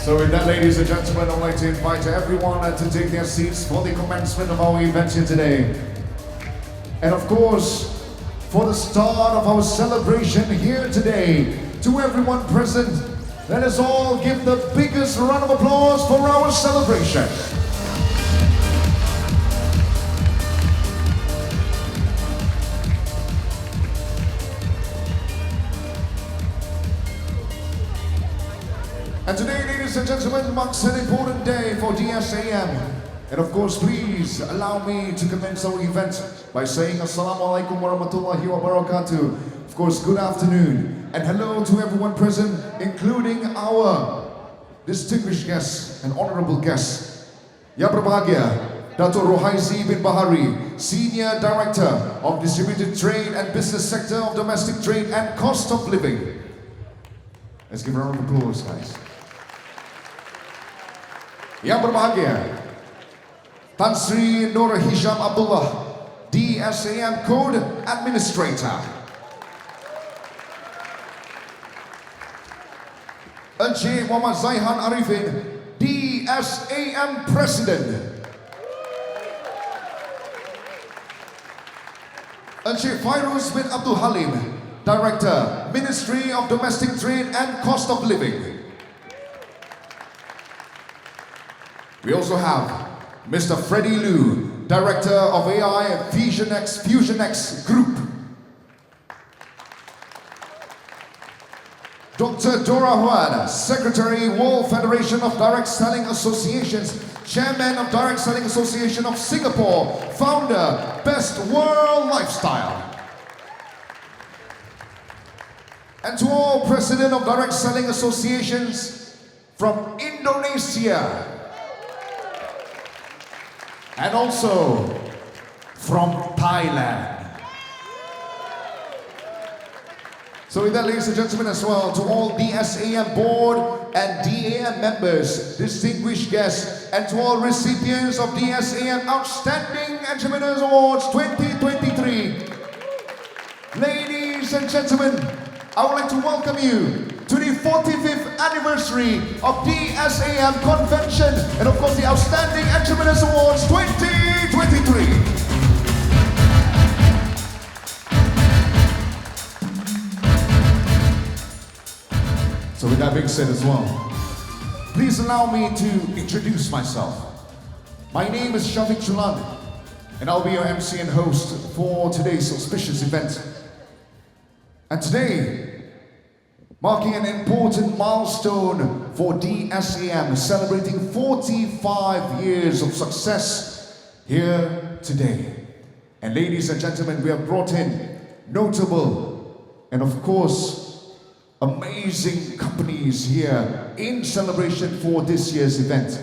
So with that, ladies and gentlemen, I'd like to invite everyone to take their seats for the commencement of our event here today. And of course, for the start of our celebration here today, to everyone present, let us all give the biggest round of applause for our celebration. And today, ladies and gentlemen, marks an important day for DSAM. And of course, please allow me to commence our event by saying Assalamualaikum warahmatullahi wabarakatuh. Of course, good afternoon and hello to everyone present, including our distinguished guests and honorable guests. Yang berbahagia, Dato' Rohaizi bin Bahari, Senior Director of Distributed Trade and Business Sector of Domestic Trade and Cost of Living. Let's give a round of applause, guys. Yang berbahagia, Tan Sri Nur Hisham Abdullah, DSAM Code Administrator. Encik Muhammad Zaihan Arifin, DSAM President. Encik Fairuz bin Abdul Halim, Director, Ministry of Domestic Trade and Cost of Living. We also have Mr. Freddie Liu, Director of AI FusionX Group. Dr. Dora Huan, Secretary, World Federation of Direct Selling Associations, Chairman of Direct Selling Association of Singapore, Founder, Best World Lifestyle. And to all President of Direct Selling Associations from Indonesia, and also from Thailand. So with that, ladies and gentlemen, as well, to all DSAM board and DAM members, distinguished guests, and to all recipients of DSAM Outstanding Entrepreneurs Awards 2023. Ladies and gentlemen, I would like to welcome you to the 45th anniversary of DSAM Convention and of course the Outstanding Entrepreneurs Awards 2023. So with that being said as well, please allow me to introduce myself. My name is Shafiq Chulan and I'll be your MC and host for today's auspicious event. And today, marking an important milestone for DSAM, celebrating 45 years of success here today. And ladies and gentlemen, we have brought in notable and of course, amazing companies here in celebration for this year's event.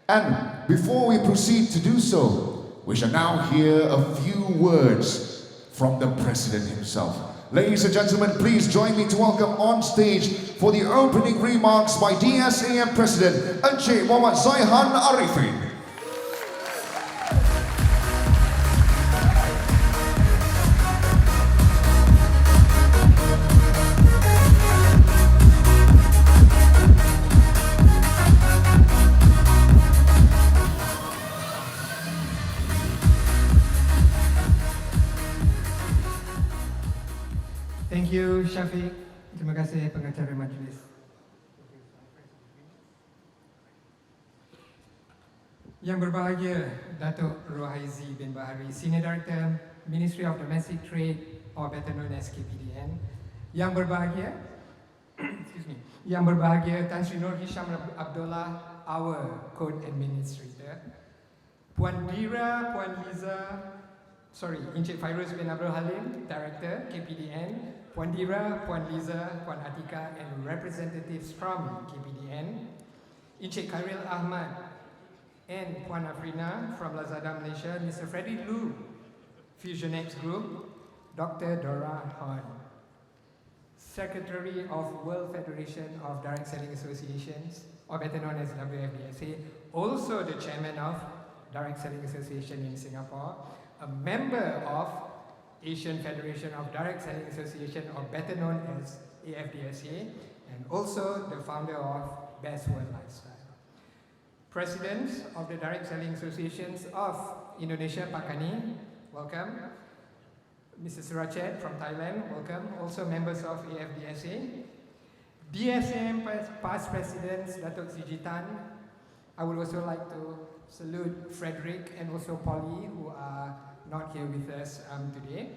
And before we proceed to do so, we shall now hear a few words from the President himself. Ladies and gentlemen, please join me to welcome on stage for the opening remarks by DSAM President Encik Muhammad Zaihan Arifin. Thank you, Shafiq. Terima kasih pengacara majlis. Yang berbahagia, Dato' Rohaizi bin Bahari, Senior Director, Ministry of Domestic Trade, or better known as KPDN. Yang berbahagia, excuse me. Yang berbahagia, Tan Sri Nur Hisham Abdullah, our Code Administrator. Puan Dira, Puan Liza, Encik Fairuz bin Abdul Halim, Director, KPDN, Puan Dira, Puan Liza, Puan Atika, and representatives from KPDN, Encik Khairil Ahmad, and Puan Afrina from Lazada Malaysia, Mr. Freddie Liu, FusionX Group, Dr. Dora Huan, Secretary of World Federation of Direct Selling Associations, or better known as WFDSA, also the Chairman of Direct Selling Association in Singapore, a member of Asian Federation of Direct Selling Association, or better known as AFDSA, and also the founder of best world lifestyle. Presidents of the Direct Selling Associations of Indonesia, Pakani, welcome. Mr. Surachet from Thailand, welcome. Also members of AFDSA. DSAM past presidents, Datuk Sijitan. I would also like to salute Frederick and also Polly, who are not here with us today.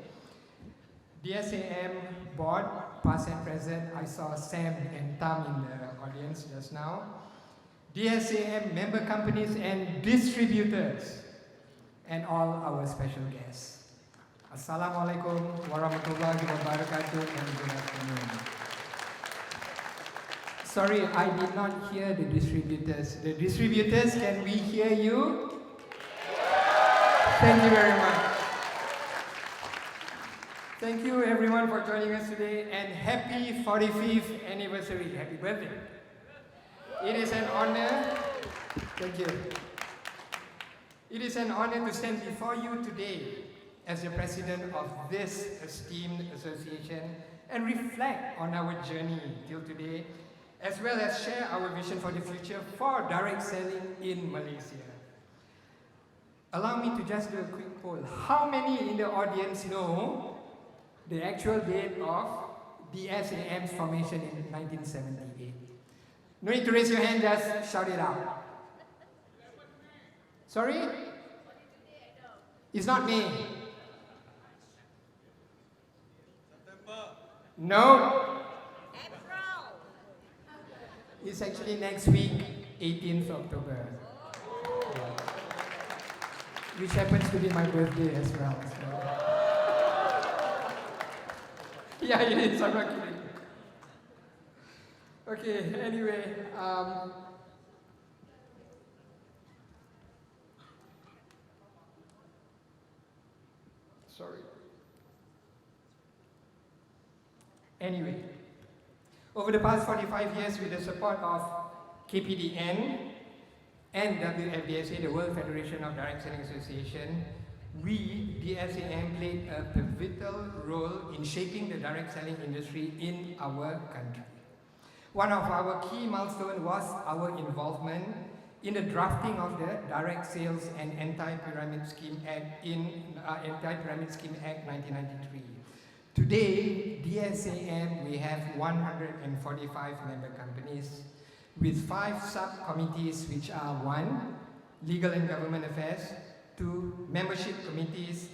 DSAM board, past and present, I saw Sam and Tam in the audience just now. DSAM member companies and distributors, and all our special guests. Assalamualaikum warahmatullahi wabarakatuh and good afternoon. Sorry, I did not hear the distributors. The distributors, can we hear you? Thank you very much. Thank you everyone for joining us today, and happy 45th anniversary. Happy birthday. It is an honor. Thank you. It is an honor to stand before you today as the president of this esteemed association and reflect on our journey till today, as well as share our vision for the future for direct selling in Malaysia. Allow me to just do a quick poll. How many in the audience know the actual date of DSAM's formation in 1978? No need to raise your hand, just shout it out. Sorry? It's not me. No. It's actually next week, 18th October. Yeah. Which happens to be my birthday as well. So. Yeah, it is, I'm not kidding. Okay, anyway. Sorry. Anyway, over the past 45 years, with the support of KPDN and WFDSA, the World Federation of Direct Selling Association, we, DSAM, played a pivotal role in shaping the direct selling industry in our country. One of our key milestones was our involvement in the drafting of the Direct Sales and Anti-Pyramid Scheme Act Anti-Pyramid Scheme Act 1993. Today, DSAM, we have 145 member companies with 5 subcommittees, which are 1, Legal and Government Affairs, 2, Membership Committees,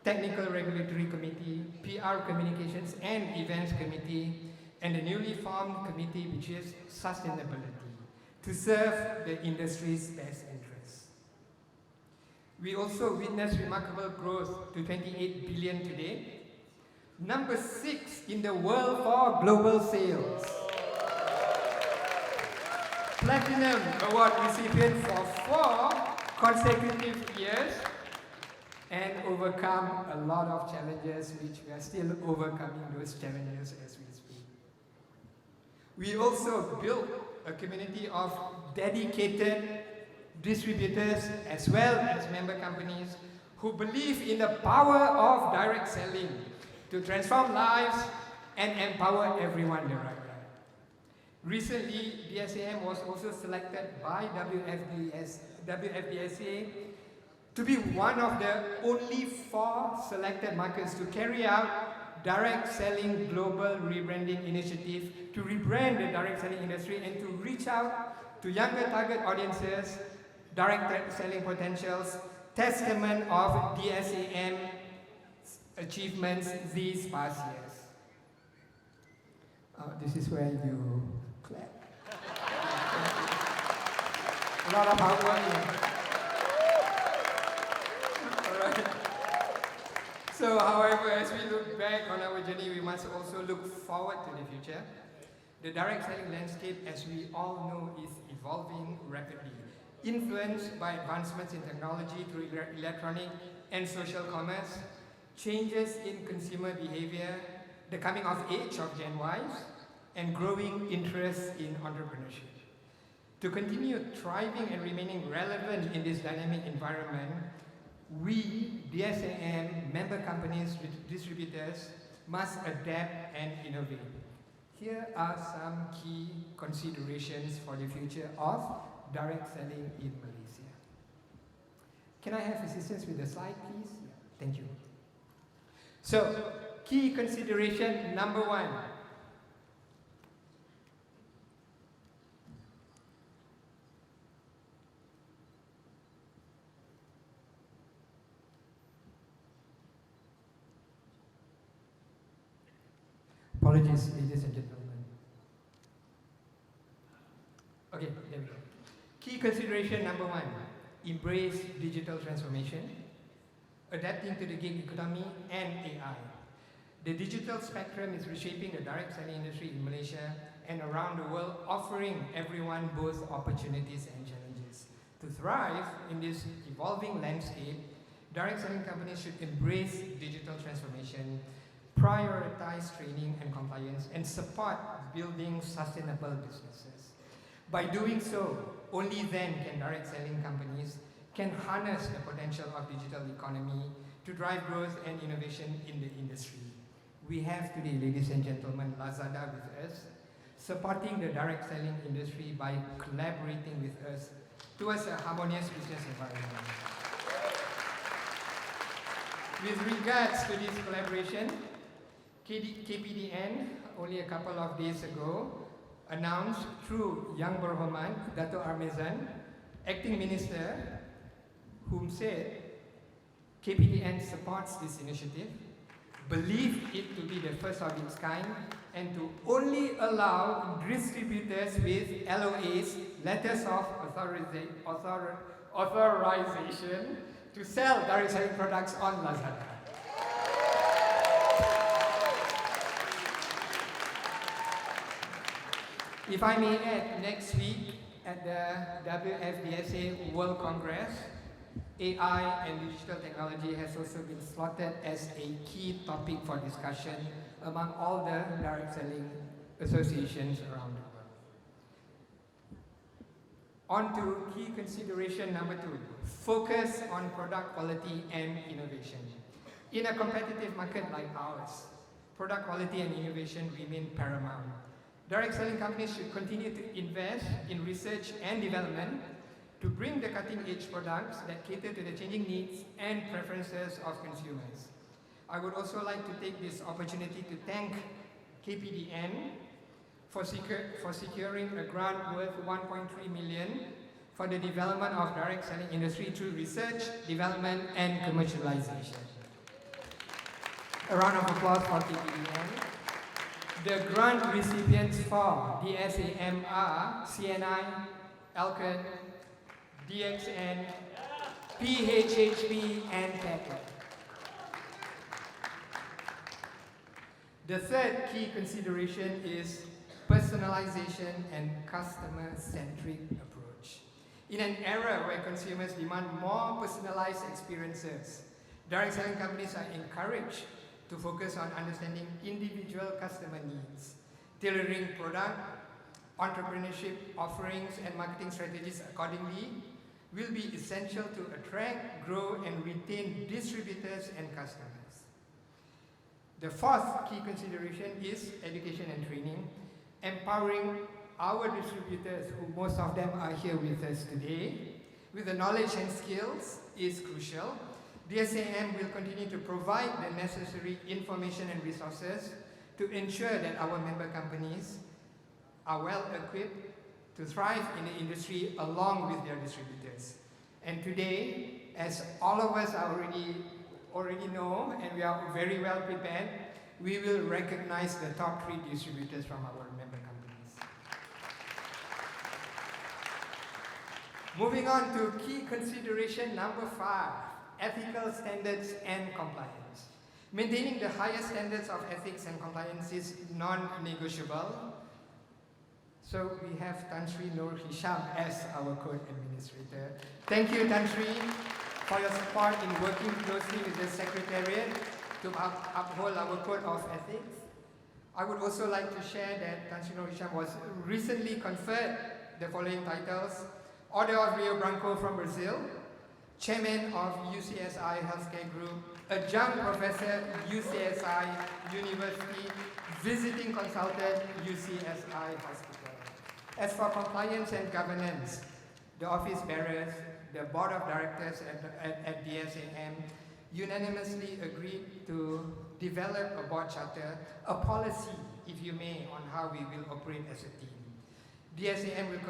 Technical Regulatory Committee, PR Communications and Events Committee, and the newly formed committee, which is Sustainability, to serve the industry's best interests. We also witnessed remarkable growth to 28 billion today, number 6 in the world for global sales. Platinum Award recipient for 4 consecutive years, and overcome a lot of challenges, which we are still overcoming those challenges as we speak. We also built a community of dedicated distributors as well as member companies who believe in the power of direct selling to transform lives and empower everyone the right way. Recently, DSAM was also selected by WFDSA to be one of the only 4 selected markets to carry out direct selling global rebranding initiative to rebrand the direct selling industry and to reach out to younger target audiences, direct selling potentials, testament of DSAM achievements these past years. This is where you clap. A lot of hard work here. All right. So, however, as we look back on our journey, we must also look forward to the future. The direct selling landscape, as we all know, is evolving rapidly, influenced by advancements in technology through electronic and social commerce, changes in consumer behavior, the coming of age of Gen Ys, and growing interest in entrepreneurship. To continue thriving and remaining relevant in this dynamic environment, we, DSAM, member companies with distributors, must adapt and innovate. Here are some key considerations for the future of direct selling in Malaysia. Can I have assistance with the slide, please? Yeah, thank you. So, key consideration number 1. Apologies, ladies and gentlemen. Okay, there we go. Key consideration number 1, embrace digital transformation, adapting to the gig economy and AI. The digital spectrum is reshaping the direct selling industry in Malaysia and around the world, offering everyone both opportunities and challenges. To thrive in this evolving landscape, direct selling companies should embrace digital transformation, prioritize training and compliance, and support building sustainable businesses. By doing so, only then can direct selling companies can harness the potential of digital economy to drive growth and innovation in the industry. We have today, ladies and gentlemen, Lazada with us, supporting the direct selling industry by collaborating with us towards a harmonious business environment. With regards to this collaboration, KPDN, only a couple of days ago, announced through Yang Berhormat, Dato' Armezan, Acting Minister, whom said KPDN supports this initiative, believed it to be the first of its kind, and to only allow distributors with LOAs, letters of authorization, to sell direct selling products on Lazada. If I may add, next week at the WFDSA World Congress, AI and digital technology has also been slotted as a key topic for discussion among all the direct selling associations around the world. On to key consideration number 2, focus on product quality and innovation. In a competitive market like ours, product quality and innovation remain paramount. Direct selling companies should continue to invest in research and development to bring the cutting-edge products that cater to the changing needs and preferences of consumers. I would also like to take this opportunity to thank KPDN for securing a grant worth 1.3 million for the development of direct selling industry through research, development, and commercialization. A round of applause for KPDN. The grant recipients for DSAM are CNI, Alcon, DXN, PHHP, and Tetler. The third key consideration is personalization and customer-centric approach. In an era where consumers demand more personalized experiences, direct selling companies are encouraged to focus on understanding individual customer needs, tailoring product, entrepreneurship offerings, and marketing strategies accordingly will be essential to attract, grow, and retain distributors and customers. The fourth key consideration is education and training. Empowering our distributors, who most of them are here with us today, with the knowledge and skills is crucial. DSAM will continue to provide the necessary information and resources to ensure that our member companies are well equipped to thrive in the industry along with their distributors. And today, as all of us already know, and we are very well prepared, we will recognize the top 3 distributors from our member companies. Moving on to key consideration number 5, ethical standards and compliance. Maintaining the highest standards of ethics and compliance is non-negotiable. So we have Tan Sri Nur Hisham as our code administrator. Thank you, Tan Sri, for your support in working closely with the Secretariat to uphold our code of ethics. I would also like to share that Tan Sri Nur Hisham was recently conferred the following titles: Order of Rio Branco from Brazil, Chairman of UCSI Healthcare Group, Adjunct Professor, UCSI University, Visiting Consultant, UCSI Hospital. As for compliance and governance, the office bearers, the board of directors at DSAM unanimously agreed to develop a board charter, a policy, if you may, on how we will operate as a team. DSAM will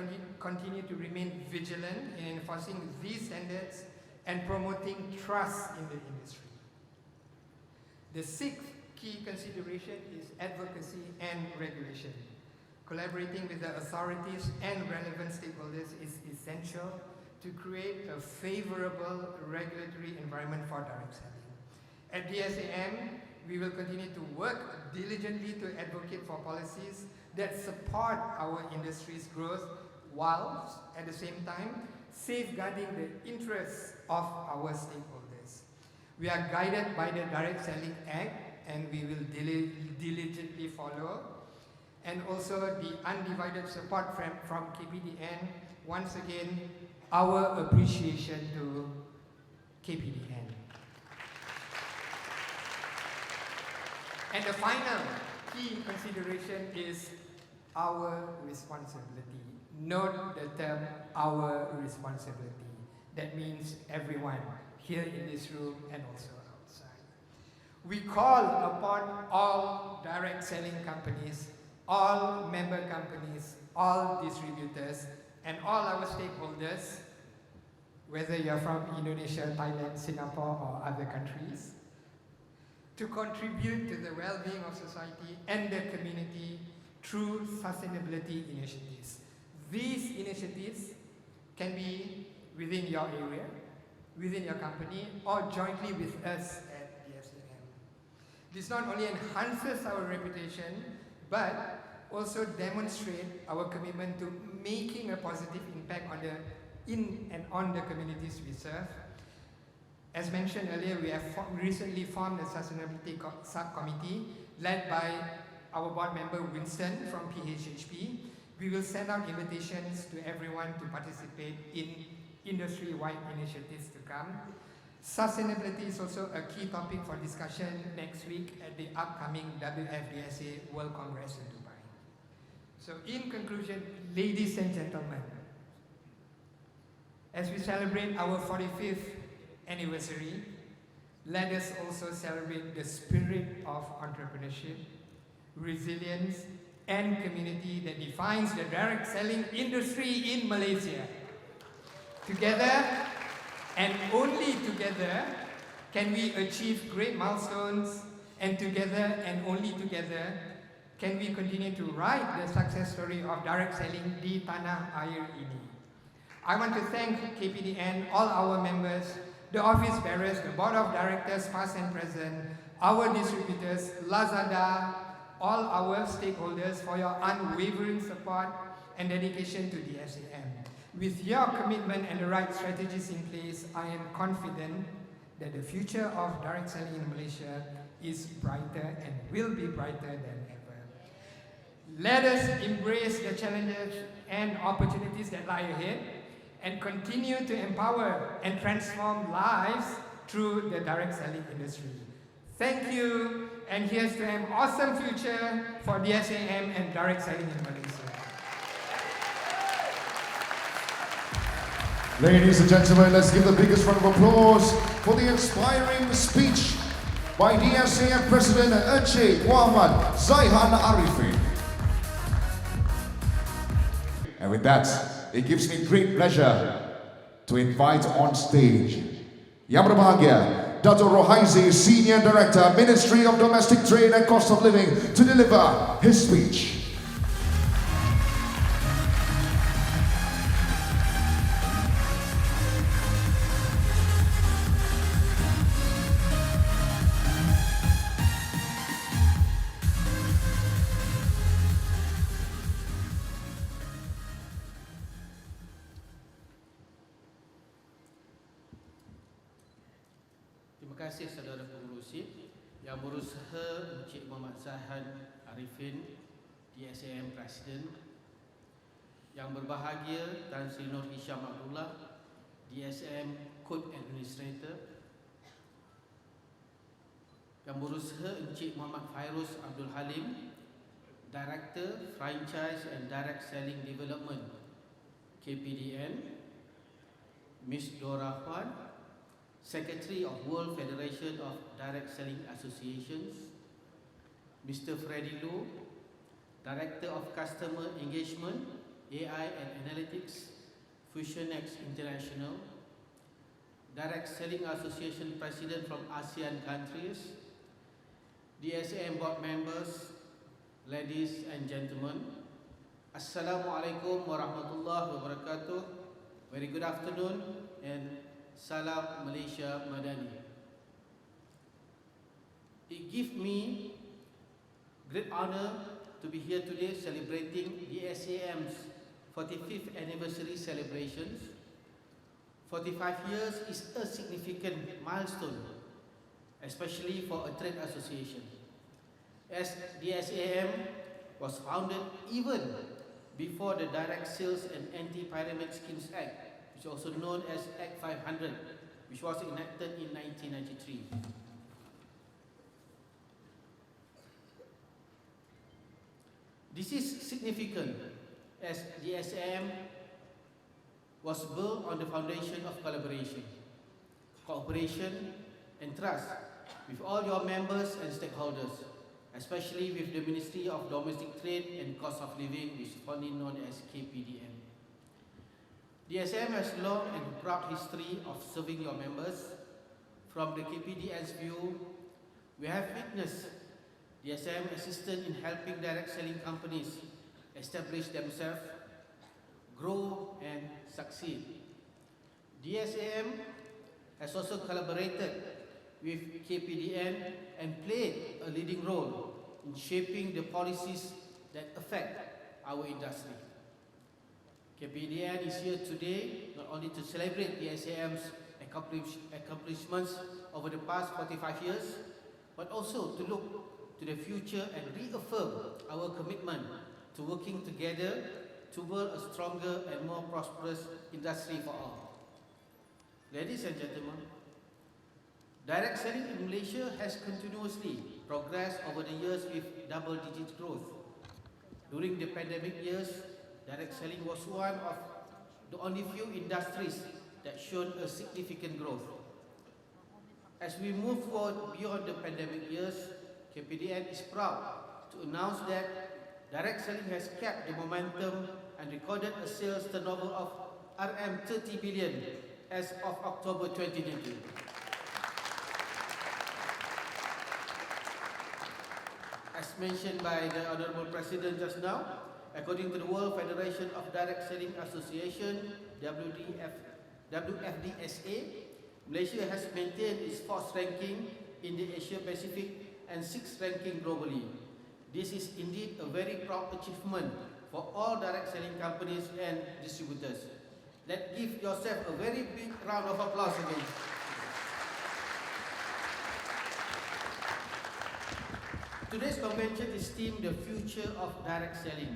continue to remain vigilant in enforcing these standards and promoting trust in the industry. The sixth key consideration is advocacy and regulation. Collaborating with the authorities and relevant stakeholders is essential to create a favorable regulatory environment for direct selling. At DSAM, we will continue to work diligently to advocate for policies that support our industry's growth whilst at the same time safeguarding the interests of our stakeholders. We are guided by the Direct Selling Act and we will diligently follow, and also the undivided support from KPDN. Once again, our appreciation to KPDN. And the final key consideration is our responsibility. Note the term, our responsibility. That means everyone here in this room and also outside. We call upon all direct selling companies, all member companies, all distributors, and all our stakeholders, whether you're from Indonesia, Thailand, Singapore, or other countries, to contribute to the well-being of society and the community through sustainability initiatives. These initiatives can be within your area, within your company, or jointly with us at DSAM. This not only enhances our reputation, but also demonstrate our commitment to making a positive impact on the communities we serve. As mentioned earlier, we have recently formed a sustainability subcommittee led by our board member Winston from PHHP. We will send out invitations to everyone to participate in industry-wide initiatives to come. Sustainability is also a key topic for discussion next week at the upcoming WFDSA World Congress in Dubai. So in conclusion, ladies and gentlemen, as we celebrate our 45th anniversary, let us also celebrate the spirit of entrepreneurship, resilience, and community that defines the direct selling industry in Malaysia. Together, and only together, can we achieve great milestones, and together and only together can we continue to write the success story of direct selling di tanah air ini. I want to thank KPDN, all our members, the office bearers, the board of directors past and present, our distributors, Lazada, all our stakeholders for your unwavering support and dedication to DSAM. With your commitment and the right strategies in place, I am confident that the future of direct selling in Malaysia is brighter and will be brighter than ever. Let us embrace the challenges and opportunities that lie ahead and continue to empower and transform lives through the direct selling industry. Thank you, and here's to an awesome future for DSAM and direct selling in Malaysia. Ladies and gentlemen, let's give the biggest round of applause for the inspiring speech by DSAM President Encik Muhammad Zaihan Arifin. And with that, it gives me great pleasure to invite on stage Yang Berbahagia, Dato' Rohaizi, Senior Director, Ministry of Domestic Trade and Cost of Living, to deliver his speech. Terima kasih saudara pengerusi yang berusaha Encik Muhammad Zaihan Arifin, DSAM Presiden, yang berbahagia Tan Sri Nur Hisham Abdullah, DSAM Code Administrator. Yang Berusaha Encik Muhammad Fairuz Abdul Halim, Director Franchise and Direct Selling Development KPDN. Ms. Dora Huan, Secretary of World Federation of Direct Selling Associations. Mr. Freddy Lu, Director of Customer Engagement, AI and Analytics, FusionX International. Direct Selling Association President from ASEAN countries. DSAM board members, ladies and gentlemen, Assalamualaikum warahmatullahi wabarakatuh. Very good afternoon and Salam Malaysia Madani. It gives me great honor to be here today celebrating DSAM's 45th anniversary celebrations. 45 years is a significant milestone, especially for a trade association, as DSAM was founded even before the Direct Sales and Anti-Pyramid Schemes Act, which is also known as Act 500, which was enacted in 1993. This is significant as DSAM was built on the foundation of collaboration, cooperation and trust with all your members and stakeholders, especially with the Ministry of Domestic Trade and Cost of Living, which is fondly known as KPDN. DSAM has long and proud history of serving your members. From the KPDN's view, we have witnessed DSAM assisted in helping direct selling companies establish themselves, grow and succeed. DSAM has also collaborated with KPDN and played a leading role in shaping the policies that affect our industry. KPDN is here today not only to celebrate DSAM's accomplishments over the past 45 years, but also to look to the future and reaffirm our commitment to working together to build a stronger and more prosperous industry for all. Ladies and gentlemen, direct selling in Malaysia has continuously progressed over the years with double-digit growth. During the pandemic years, direct selling was one of the only few industries that showed a significant growth. As we move forward beyond the pandemic years, KPDN is proud to announce that direct selling has kept the momentum and recorded a sales turnover of RM 30 billion as of October 2019. As mentioned by the Honourable President just now, according to the World Federation of Direct Selling Association, WFDSA, Malaysia has maintained its 4th ranking in the Asia Pacific and 6th ranking globally. This is indeed a very proud achievement for all direct selling companies and distributors. Let's give yourself a very big round of applause again. Today's convention is themed the future of direct selling.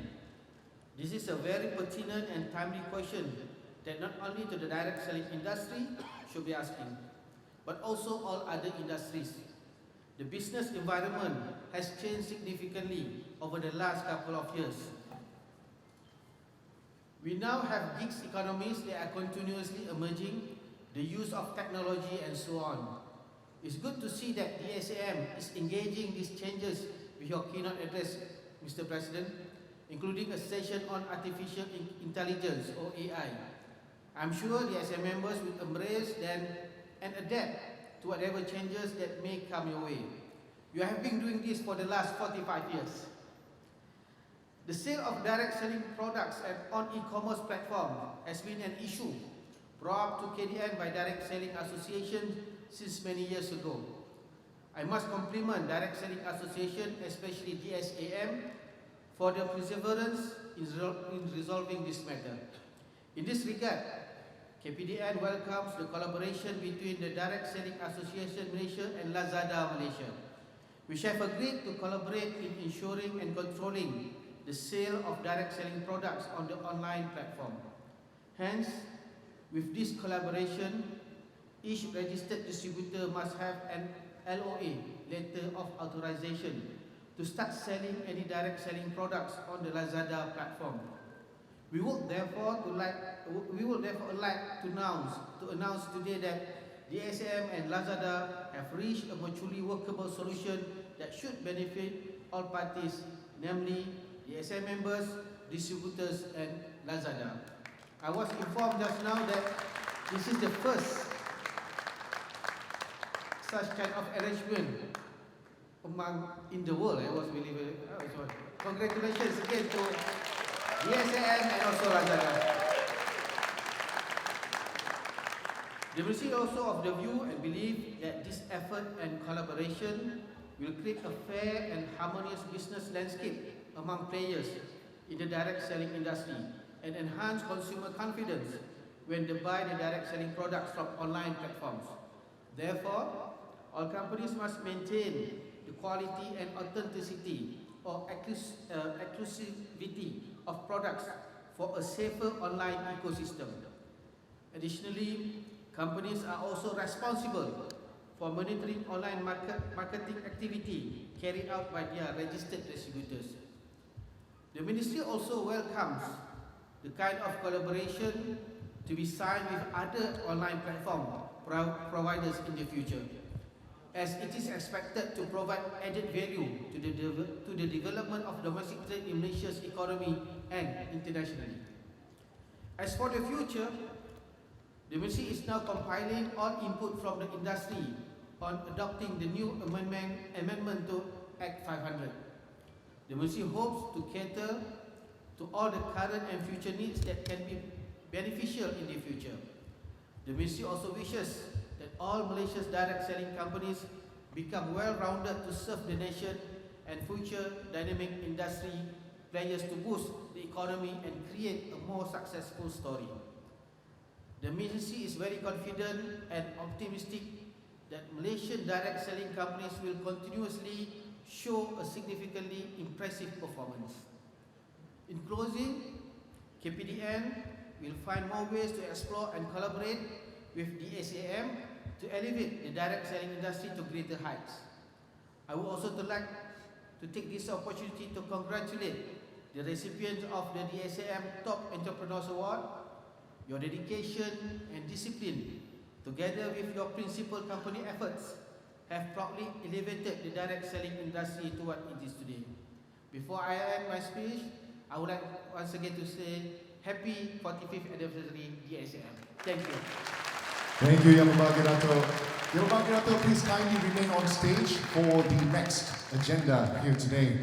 This is a very pertinent and timely question that not only to the direct selling industry should be asking, but also all other industries. The business environment has changed significantly over the last couple of years. We now have gig economies that are continuously emerging, the use of technology and so on. It's good to see that DSAM is engaging these changes with your keynote address, Mr. President, including a session on artificial intelligence or AI. I'm sure DSAM members will embrace them and adapt to whatever changes that may come your way. You have been doing this for the last 45 years. The sale of direct selling products on e-commerce platform has been an issue brought to KDN by Direct Selling Association since many years ago. I must compliment Direct Selling Association, especially DSAM, for their perseverance in resolving this matter. In this regard, KPDN welcomes the collaboration between the Direct Selling Association Malaysia and Lazada Malaysia, which have agreed to collaborate in ensuring and controlling the sale of direct selling products on the online platform. Hence, with this collaboration, Each registered distributor must have an LOA, letter of authorization, to start selling any direct selling products on the Lazada platform. We would therefore like to announce today that DSAM and Lazada have reached a mutually workable solution that should benefit all parties, namely DSAM members, distributors, and Lazada. I was informed just now that this is the first such kind of arrangement in the world. I was really very congratulations again to DSAM and also Lazada. The ministry is also of the view and believe that this effort and collaboration will create a fair and harmonious business landscape among players in the direct selling industry and enhance consumer confidence when they buy the direct selling products from online platforms. Therefore, all companies must maintain the quality and authenticity or exclusivity of products for a safer online ecosystem. Additionally, companies are also responsible for monitoring online marketing activity carried out by their registered distributors. The Ministry also welcomes the kind of collaboration to be signed with other online platform providers in the future, as it is expected to provide added value to the development of domestic trade in Malaysia's economy and internationally. As for the future, the Ministry is now compiling all input from the industry on adopting the new amendment to Act 500. The Ministry hopes to cater to all the current and future needs that can be beneficial in the future. The Ministry also wishes that all Malaysia's direct selling companies become well-rounded to serve the nation and future dynamic industry players to boost the economy and create a more successful story. The Ministry is very confident and optimistic that Malaysian direct selling companies will continuously show a significantly impressive performance. In closing, KPDN will find more ways to explore and collaborate with DSAM to elevate the direct selling industry to greater heights. I would also like to take this opportunity to congratulate the recipients of the DSAM Top Entrepreneurs Award. Your dedication and discipline, together with your principal company efforts, have proudly elevated the direct selling industry to what it is today. Before I end my speech, I would like once again to say Happy 45th Anniversary DSAM. Thank you. Thank you, Yang Berbahagia Dato'. Yang Berbahagia Dato', please kindly remain on stage for the next agenda here today.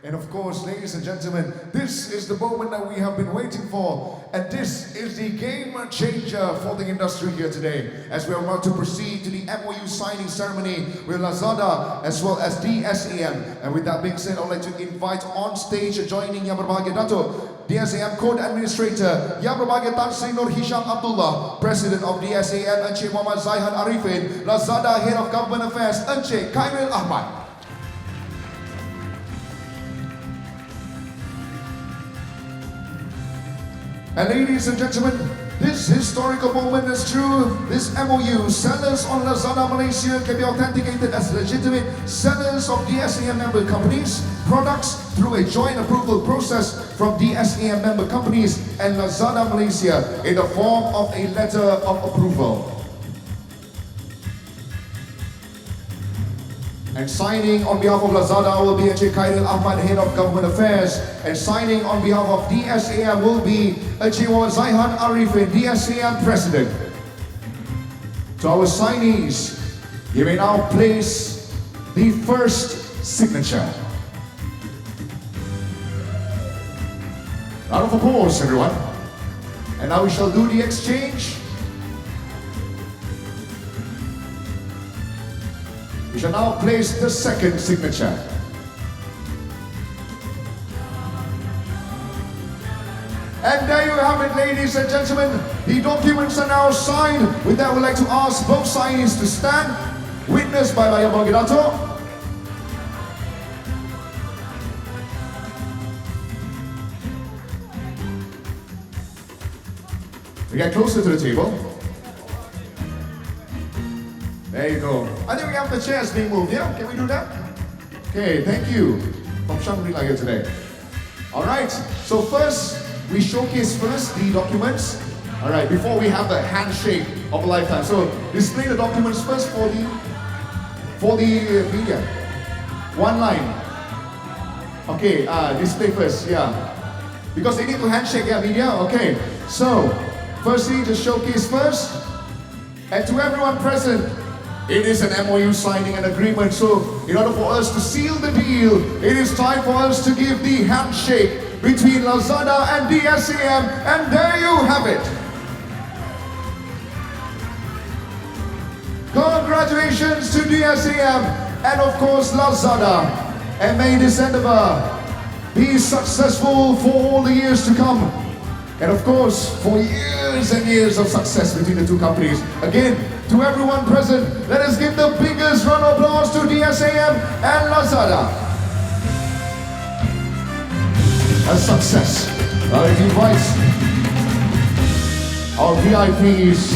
And of course, ladies and gentlemen, this is the moment that we have been waiting for. And this is the game changer for the industry here today. As we are about to proceed to the MOU signing ceremony with Lazada as well as DSAM. And with that being said, I would like to invite on stage joining Yang Berbahagia Dato', DSAM Code Administrator Yang Berbahagia Tan Sri Nur Hisham Abdullah, President of DSAM Encik Muhammad Zaihan Arifin, Lazada Head of Government Affairs Encik Khairil Ahmad. And ladies and gentlemen, this historical moment is true. This MOU, sellers on Lazada Malaysia can be authenticated as legitimate sellers of DSAM member companies, products through a joint approval process from DSAM member companies and Lazada Malaysia in the form of a letter of approval. And signing on behalf of Lazada will be Encik Khairil Ahmad, Head of Government Affairs. And signing on behalf of DSAM will be Encik Muhammad Zaihan Arifin, DSAM President. To our signees, you may now place the first signature. Round of applause, everyone. And now we shall do the exchange. We shall now place the second signature. And there you have it, ladies and gentlemen. The documents are now signed. With that, we'd like to ask both signees to stand, witnessed by Yang Berbahagia Dato'. We get closer to the table. There you go. I think we have the chairs being moved, yeah? Can we do that? Okay, thank you. From Shangri-La here today. Alright, so first, we showcase first the documents. Alright, before we have the handshake of a lifetime. So, display the documents first for the media. One line. Okay, display first, yeah. Because they need to handshake, yeah, media? Okay, so, firstly, the showcase first. And to everyone present, it is an MOU signing an agreement. So, in order for us to seal the deal, it is time for us to give the handshake between Lazada and DSAM. And there you have it. Congratulations to DSAM and of course Lazada. And may this endeavor be successful for all the years to come. And of course, for years and years of success between the two companies. Again, to everyone present, let us give the biggest round of applause to DSAM and Lazada. A success. It invites our VIPs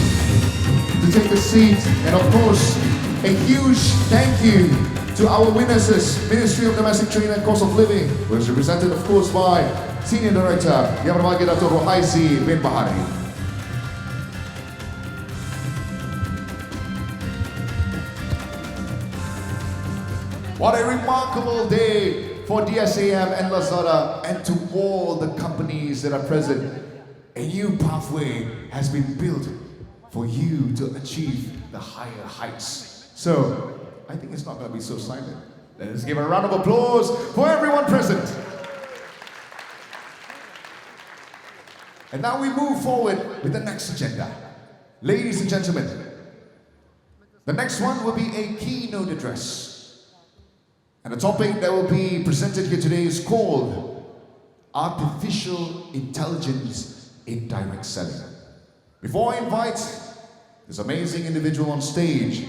to take a seat, and of course, a huge thank you to our witnesses, Ministry of Domestic Trade and Cost of Living, which is represented of course by Senior Director Yang Berbahagia Dato' Rohaizi bin Bahari. What a remarkable day for DSAM and Lazada, and to all the companies that are present. A new pathway has been built for you to achieve the higher heights. So, I think it's not going to be so silent. Let us give a round of applause for everyone present. And now we move forward with the next agenda. Ladies and gentlemen, the next one will be a keynote address. And the topic that will be presented here today is called Artificial Intelligence in Direct Selling. Before I invite this amazing individual on stage,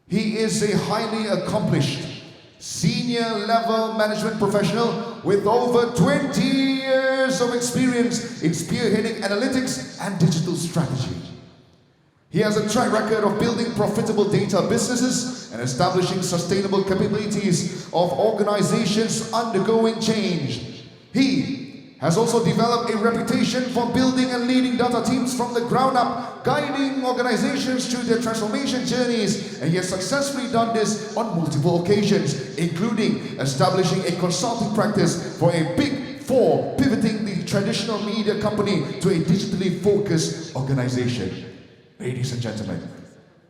he is a highly accomplished senior level management professional with over 20 years of experience in spearheading analytics and digital strategy. He has a track record of building profitable data businesses and establishing sustainable capabilities of organizations undergoing change. He has also developed a reputation for building and leading data teams from the ground up, guiding organizations through their transformation journeys, and he has successfully done this on multiple occasions, including establishing a consulting practice for a Big Four, pivoting the traditional media company to a digitally focused organization. Ladies and gentlemen,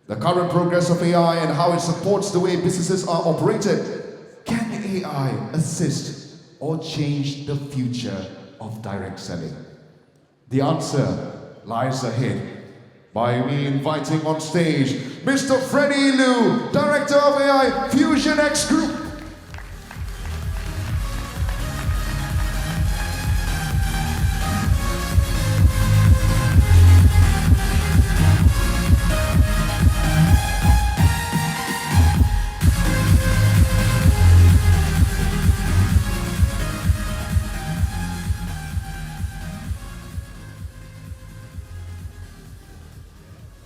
the current progress of AI and how it supports the way businesses are operated. Can AI assist or change the future of direct selling? The answer lies ahead by me inviting on stage Mr. Freddie Liu, Director of AI Fusion X Group.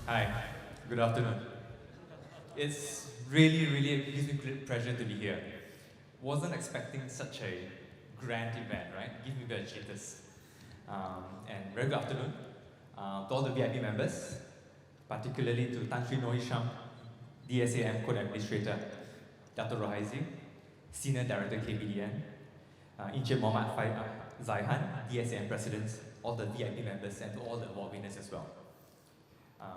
Hi, good afternoon. It's really gives me great pleasure to be here. Wasn't expecting such a grand event, right? Give me the jitters. And very good afternoon to all the VIP members, particularly to Tan Sri Noor Hisham, DSAM Code Administrator, Dato' Rohaizi, Senior Director KPDN, Encik Muhammad Zaihan, DSAM President, all the VIP members, and to all the award winners as well.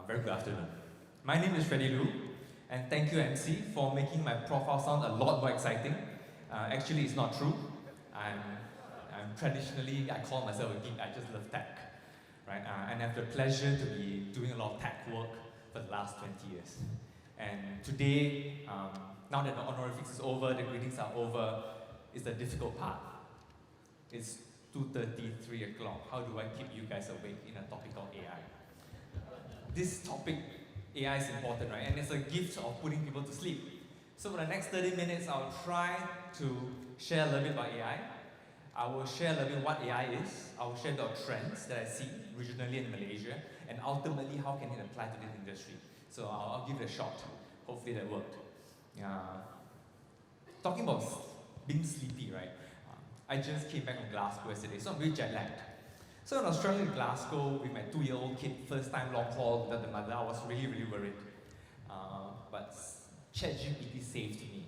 Very good afternoon. My name is Freddie Liu, and thank you MC for making my profile sound a lot more exciting. Actually, it's not true. I'm traditionally, I call myself a geek, I just love tech. Right? And I have the pleasure to be doing a lot of tech work for the last 20 years. And today, now that the honorifics is over, the greetings are over, is the difficult part. It's 2:30, 3 o'clock. How do I keep you guys awake in a topic called AI? This topic, AI is important, right? And it's a gift of putting people to sleep. So for the next 30 minutes, I'll try to share a little bit about AI. I will share a little bit what AI is. I will share the trends that I see regionally in Malaysia, and ultimately, how can it apply to this industry? So I'll give it a shot. Hopefully that worked. Talking about being sleepy, right? I just came back from Glasgow yesterday, so I'm really jet lagged. So in Australia, in Glasgow, with my 2-year-old kid, first time long haul without the mother, I was really, really worried. But ChatGPT saved me.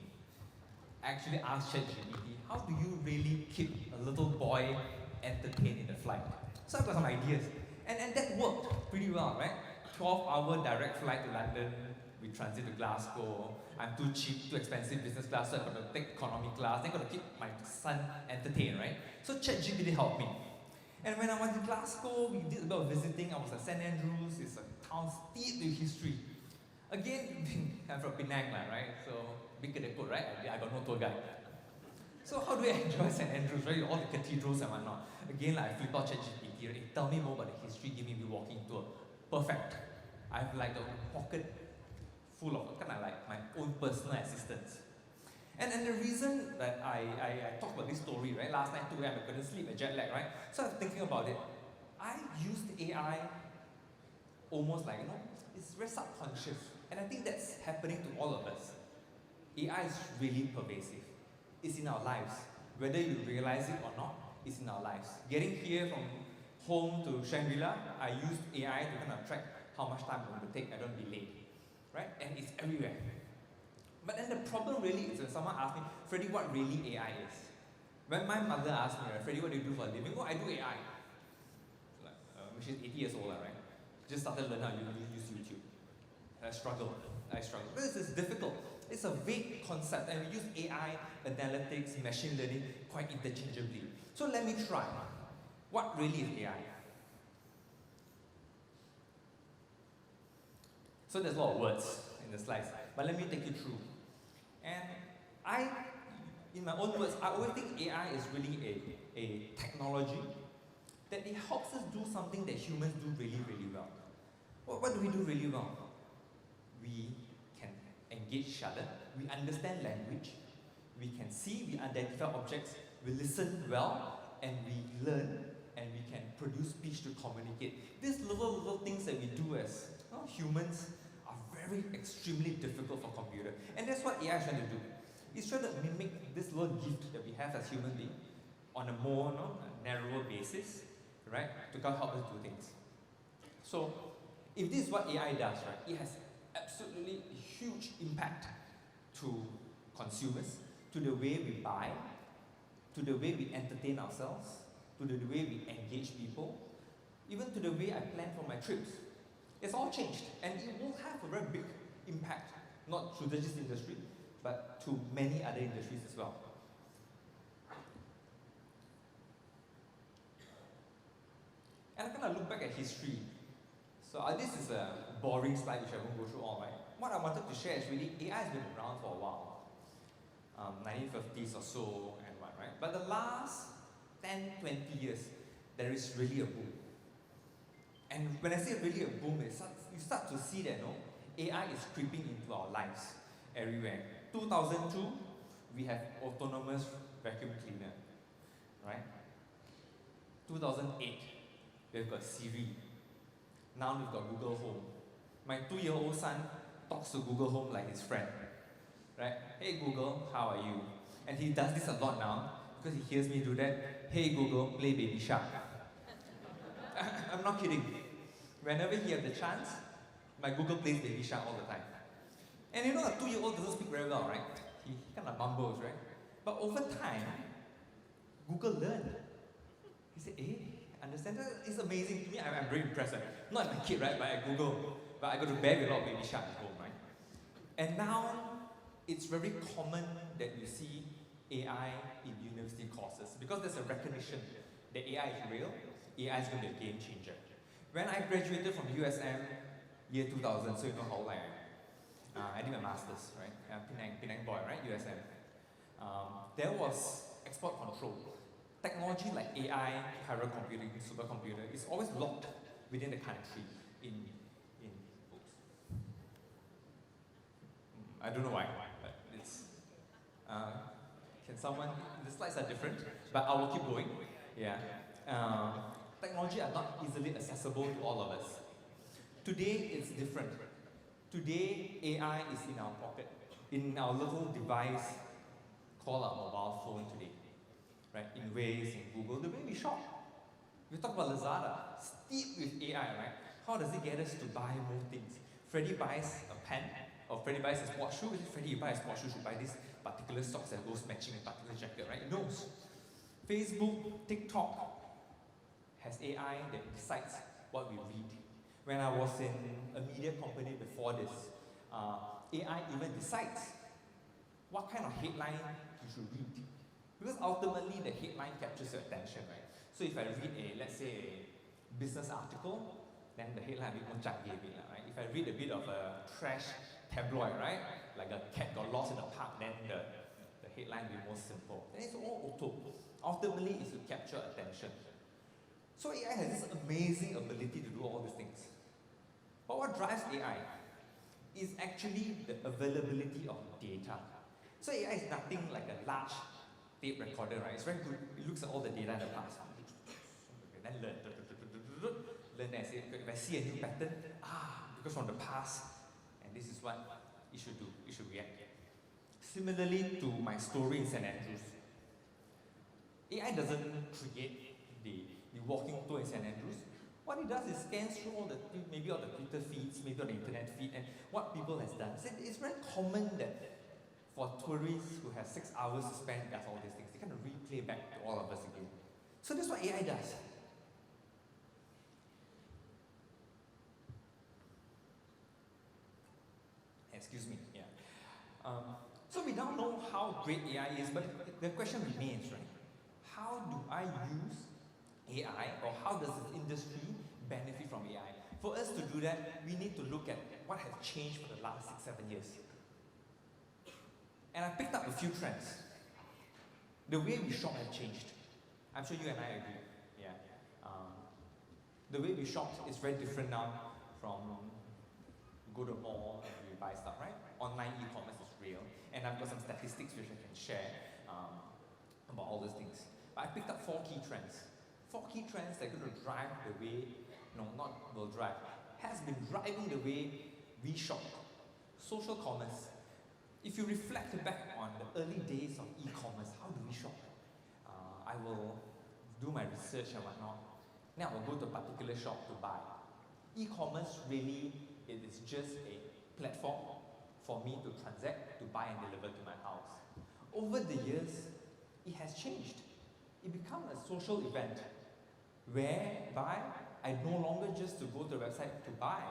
I actually asked ChatGPT, how do you really keep a little boy entertained in the flight? So I've got some ideas. And that worked pretty well, right? 12-hour direct flight to London, we transit to Glasgow. I'm too cheap, too expensive business class, so I've got to take economy class. I've got to keep my son entertained, right? So ChatGPT helped me. And when I went to Glasgow, we did a bit of visiting. I was at St. Andrews. It's a town steeped with history. Again, I'm from Penang, right? So, big kedekut, right? I got no tour guide. So how do I enjoy St. Andrews, right? All the cathedrals and whatnot. Again, I flip out ChatGPT, right? Tell me more about the history, give me a walking tour. Perfect. I have like a pocket full of kind of like my own personal assistants. And the reason that I talked about this story, right? Last night 2 a.m. I couldn't sleep, a jet lag, right? So I was thinking about it. I used AI almost like, it's very subconscious. And I think that's happening to all of us. AI is really pervasive. It's in our lives. Whether you realize it or not, it's in our lives. Getting here from home to Shangri-La, I used AI to kind of track how much time I'm going to take. I don't be late, right? And it's everywhere. But then the problem really is when someone asks me, Freddie, what really AI is? When my mother asked me, Freddie, what do you do for a living? Oh, I do AI. She's 80 years old, right? Just started learning how to use YouTube. I struggle. This is difficult. It's a vague concept, and we use AI, analytics, machine learning quite interchangeably. So let me try. What really is AI? So there's a lot of words in the slides, but let me take you through. And in my own words, I always think AI is really a technology that it helps us do something that humans do really, really well. What do we do really well? We can engage each other, we understand language, we can see, we identify objects, we listen well, and we learn, and we can produce speech to communicate. These little things that we do as humans are very extremely difficult for computer. And that's what AI is trying to do. It's trying to mimic this little gift that we have as human beings on a more narrower basis, right? To help us do things. So, if this is what AI does, right, it has absolutely huge impact to consumers, to the way we buy, to the way we entertain ourselves, to the way we engage people, even to the way I plan for my trips. It's all changed, and it will have a very big impact, not to this industry, but to many other industries as well. And I kind of look back at history. So this is a boring slide which I won't go through all, right? What I wanted to share is really AI has been around for a while. 1950s or so and what, right? But the last 10, 20 years, there is really a boom. And when I say really a boom, you start to see that AI is creeping into our lives everywhere. 2002, we have autonomous vacuum cleaner, right? 2008, we've got Siri. Now we've got Google Home. My 2-year-old son talks to Google Home like his friend, right? Hey Google, how are you? And he does this a lot now because he hears me do that. Hey Google, play Baby Shark. I'm not kidding. Whenever he has the chance, my Google plays Baby Shark all the time. And a 2-year-old doesn't speak very well, right? He kind of mumbles, right? But over time, Google learned. He said, understand that? It's amazing to me. I'm very impressed. Not my kid, right? But I Google. But I got to beg a lot of Baby Shark at home, right? And now, it's very common that you see AI in university courses because there's a recognition that AI is real, AI is going to be a game changer. When I graduated from USM year 2000, so you know how old I am. I did my master's, right? Penang boy, right? USM. There was export control. Technology like AI, higher computing, supercomputer is always locked within the country in books. I don't know why, but it's. Can someone? The slides are different, but I will keep going. Yeah. Technology are not easily accessible to all of us. Today it's different. Today, AI is in our pocket, in our little device called our mobile phone today, right? In Waze, in Google, the way we shop. We talk about Lazada, steeped with AI, right? How does it get us to buy more things? Freddie buys a pen, or Freddie buys a sports shoe. Freddie, you buy a sports shoe, should buy this particular socks that goes matching a particular jacket, right? It knows. Facebook, TikTok has AI that decides what we read. When I was in a media company before this, AI even decides what kind of headline you should read. Because ultimately the headline captures your attention, right? So if I read let's say a business article, then the headline will be more janggeh, right? If I read a bit of a trash tabloid, right? Like a cat got lost in the park, then the headline will be more simple. Then it's all auto. Ultimately, it's to capture attention. So AI has this amazing ability to do all these things. But what drives AI is actually the availability of data. So AI is nothing like a large tape recorder, right? It's very good. It looks at all the data in the past. Then learn and say, if I see a new pattern, because from the past, and this is what it should do, it should react. Similarly to my story in St. Andrews, AI doesn't create the walking tour in St. Andrews. What it does is scans through maybe all the Twitter feeds, maybe all the internet feed, and what people has done. So it's very common that for tourists who have 6 hours to spend, does all these things. They kind of replay back to all of us again. So that's what AI does. Excuse me, yeah. So we now know how great AI is, but the question remains, right? How do I use AI, or how does this industry benefit from AI? For us to do that, we need to look at what has changed for the last 6-7 years. And I picked up a few trends. The way we shop has changed. I'm sure you and I agree. Yeah. The way we shop is very different now from go to a mall and we buy stuff, right? Online e-commerce is real. And I've got some statistics which I can share about all these things. But I picked up 4 key trends. 4 key trends that are going to drive the way, has been driving the way we shop. Social commerce. If you reflect back on the early days of e-commerce, how do we shop? I will do my research and whatnot. Then I will go to a particular shop to buy. E-commerce really, it is just a platform for me to transact, to buy and deliver to my house. Over the years, it has changed. It became a social event whereby I no longer just to go to the website to buy.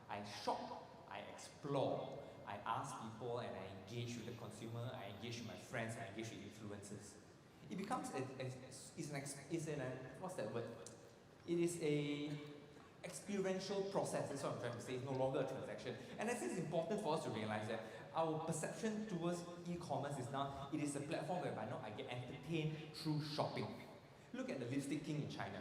I shop, I explore, I ask people and I engage with the consumer, I engage with my friends, I engage with influencers. It becomes what's that word? It is a experiential process, that's what I'm trying to say. It's no longer a transaction. And I think it's important for us to realize that our perception towards e-commerce is now, it is a platform whereby now I get entertained through shopping. Look at the lipstick king in China.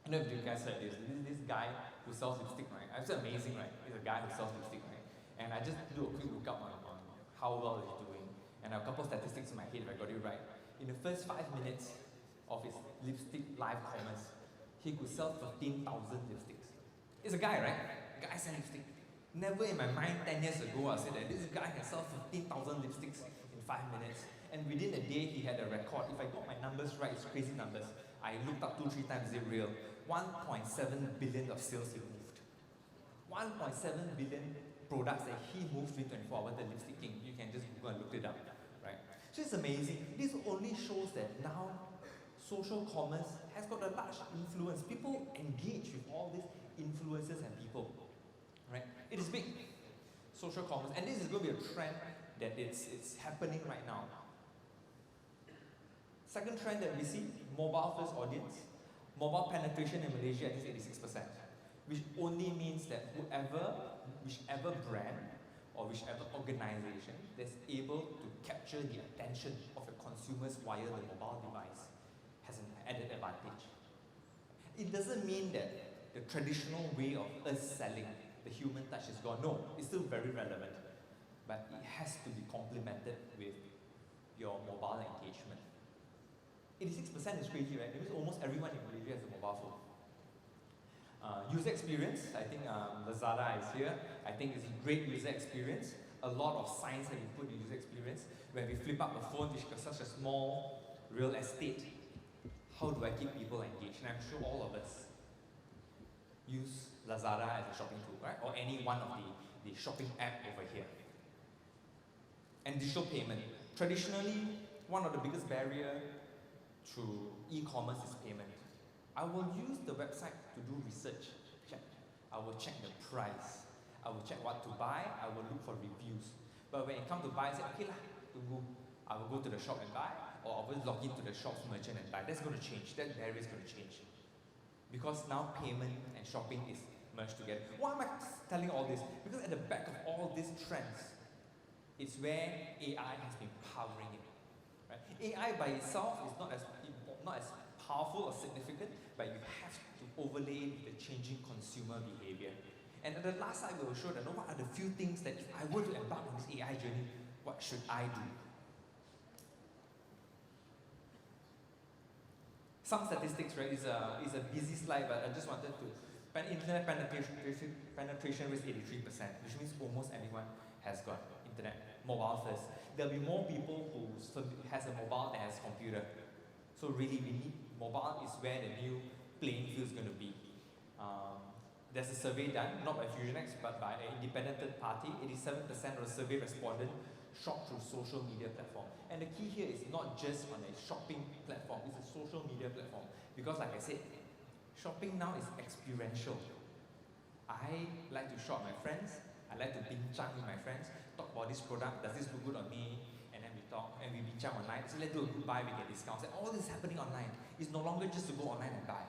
I don't know if you guys heard this guy who sells lipstick, right? It's amazing, right? He's a guy who sells lipstick, right? And I just do a quick lookup on how well he's doing. And a couple of statistics in my head if I got it right. In the first 5 minutes of his lipstick live commerce, he could sell 15,000 lipsticks. It's a guy, right? A guy selling lipstick. Never in my mind 10 years ago I said that this guy can sell 15,000 lipsticks in 5 minutes. And within a day he had a record. If I got my numbers right, it's crazy numbers. I looked up 2-3 times, is it real? 1.7 billion of sales he moved. 1.7 billion products that he moved in 24 hours, the lipstick king. You can just Google and look it up, right? So it's amazing. This only shows that now social commerce has got a large influence. People engage with all these influencers and people, right? It is big, social commerce. And this is going to be a trend that it's happening right now. Second trend that we see, mobile first audience. Mobile penetration in Malaysia is 86%, which only means that whichever brand or whichever organization that's able to capture the attention of the consumers via the mobile device has an added advantage. It doesn't mean that the traditional way of us selling, the human touch, is gone. No, it's still very relevant, but it has to be complemented with your mobile engagement. 86% is crazy, right? It means almost everyone in Malaysia has a mobile phone. User experience, I think Lazada is here. I think it's a great user experience. A lot of science has been put in user experience. When we flip up a phone, which is such a small real estate, how do I keep people engaged? And I'm sure all of us use Lazada as a shopping tool, right? Or any one of the shopping app over here. And digital payment. Traditionally, one of the biggest barriers to e-commerce is payment. I will use the website to do research. Check. I will check the price. I will check what to buy. I will look for reviews. But when it comes to buy, I say, okay lah, I will go to the shop and buy, or I will log into the shop's merchant and buy. That's going to change. That barrier is going to change. Because now payment and shopping is merged together. Why am I telling all this? Because at the back of all these trends, it's where AI has been powering it. Right? AI by itself is not as powerful or significant, but you have to overlay the changing consumer behavior. And at the last slide, we will show that what are the few things that if I were to embark on this AI journey, what should I do? Some statistics, right? Is a busy slide, but I just wanted to. Internet penetration rate is 83%, which means almost everyone has got internet, mobile first. There'll be more people who has a mobile than has a computer. So really, we need mobile is where the new playing field is going to be. There's a survey done, not by FusionX, but by an independent third party. 87% of the survey respondents shop through social media platform. And the key here is not just on a shopping platform, it's a social media platform. Because like I said, shopping now is experiential. I like to shop with my friends, I like to bincang with my friends, talk about this product, does this look good on me? And then we talk, and we bincang online, so let's do a good buy, we get discounts. And all this is happening online. It's no longer just to go online and buy.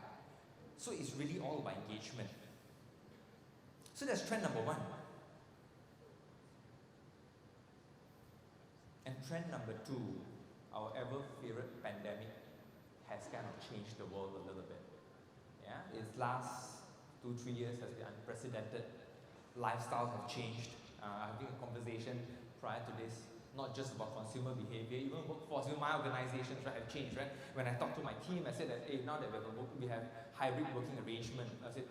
So it's really all about engagement. So that's trend number one. And trend number two, our ever favorite pandemic has kind of changed the world a little bit. Yeah, its last 2-3 years has been unprecedented. Lifestyles have changed. Having a conversation prior to this, not just about consumer behavior, even workforce, even my organizations have changed, right? When I talk to my team, I said that, hey, now that we have hybrid working arrangement, I said,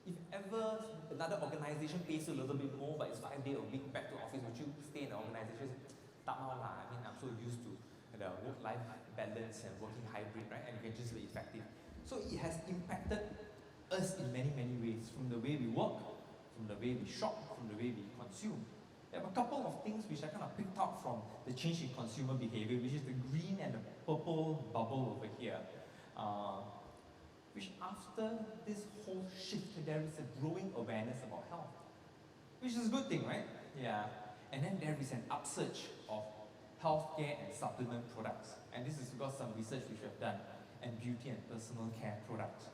if ever another organization pays you a little bit more, but it's 5 days a week back to office, would you stay in the organization? Tak mau lah. I mean, I'm so used to the work-life balance and working hybrid, right? And you can just be effective. So it has impacted us in many, many ways, from the way we work, from the way we shop, from the way we consume. There are a couple of things which I kind of picked up from the change in consumer behavior, which is the green and the purple bubble over here. Which after this whole shift, there is a growing awareness about health. Which is a good thing, right? Yeah. And then there is an upsurge of healthcare and supplement products. And this is because some research which we have done, and beauty and personal care products.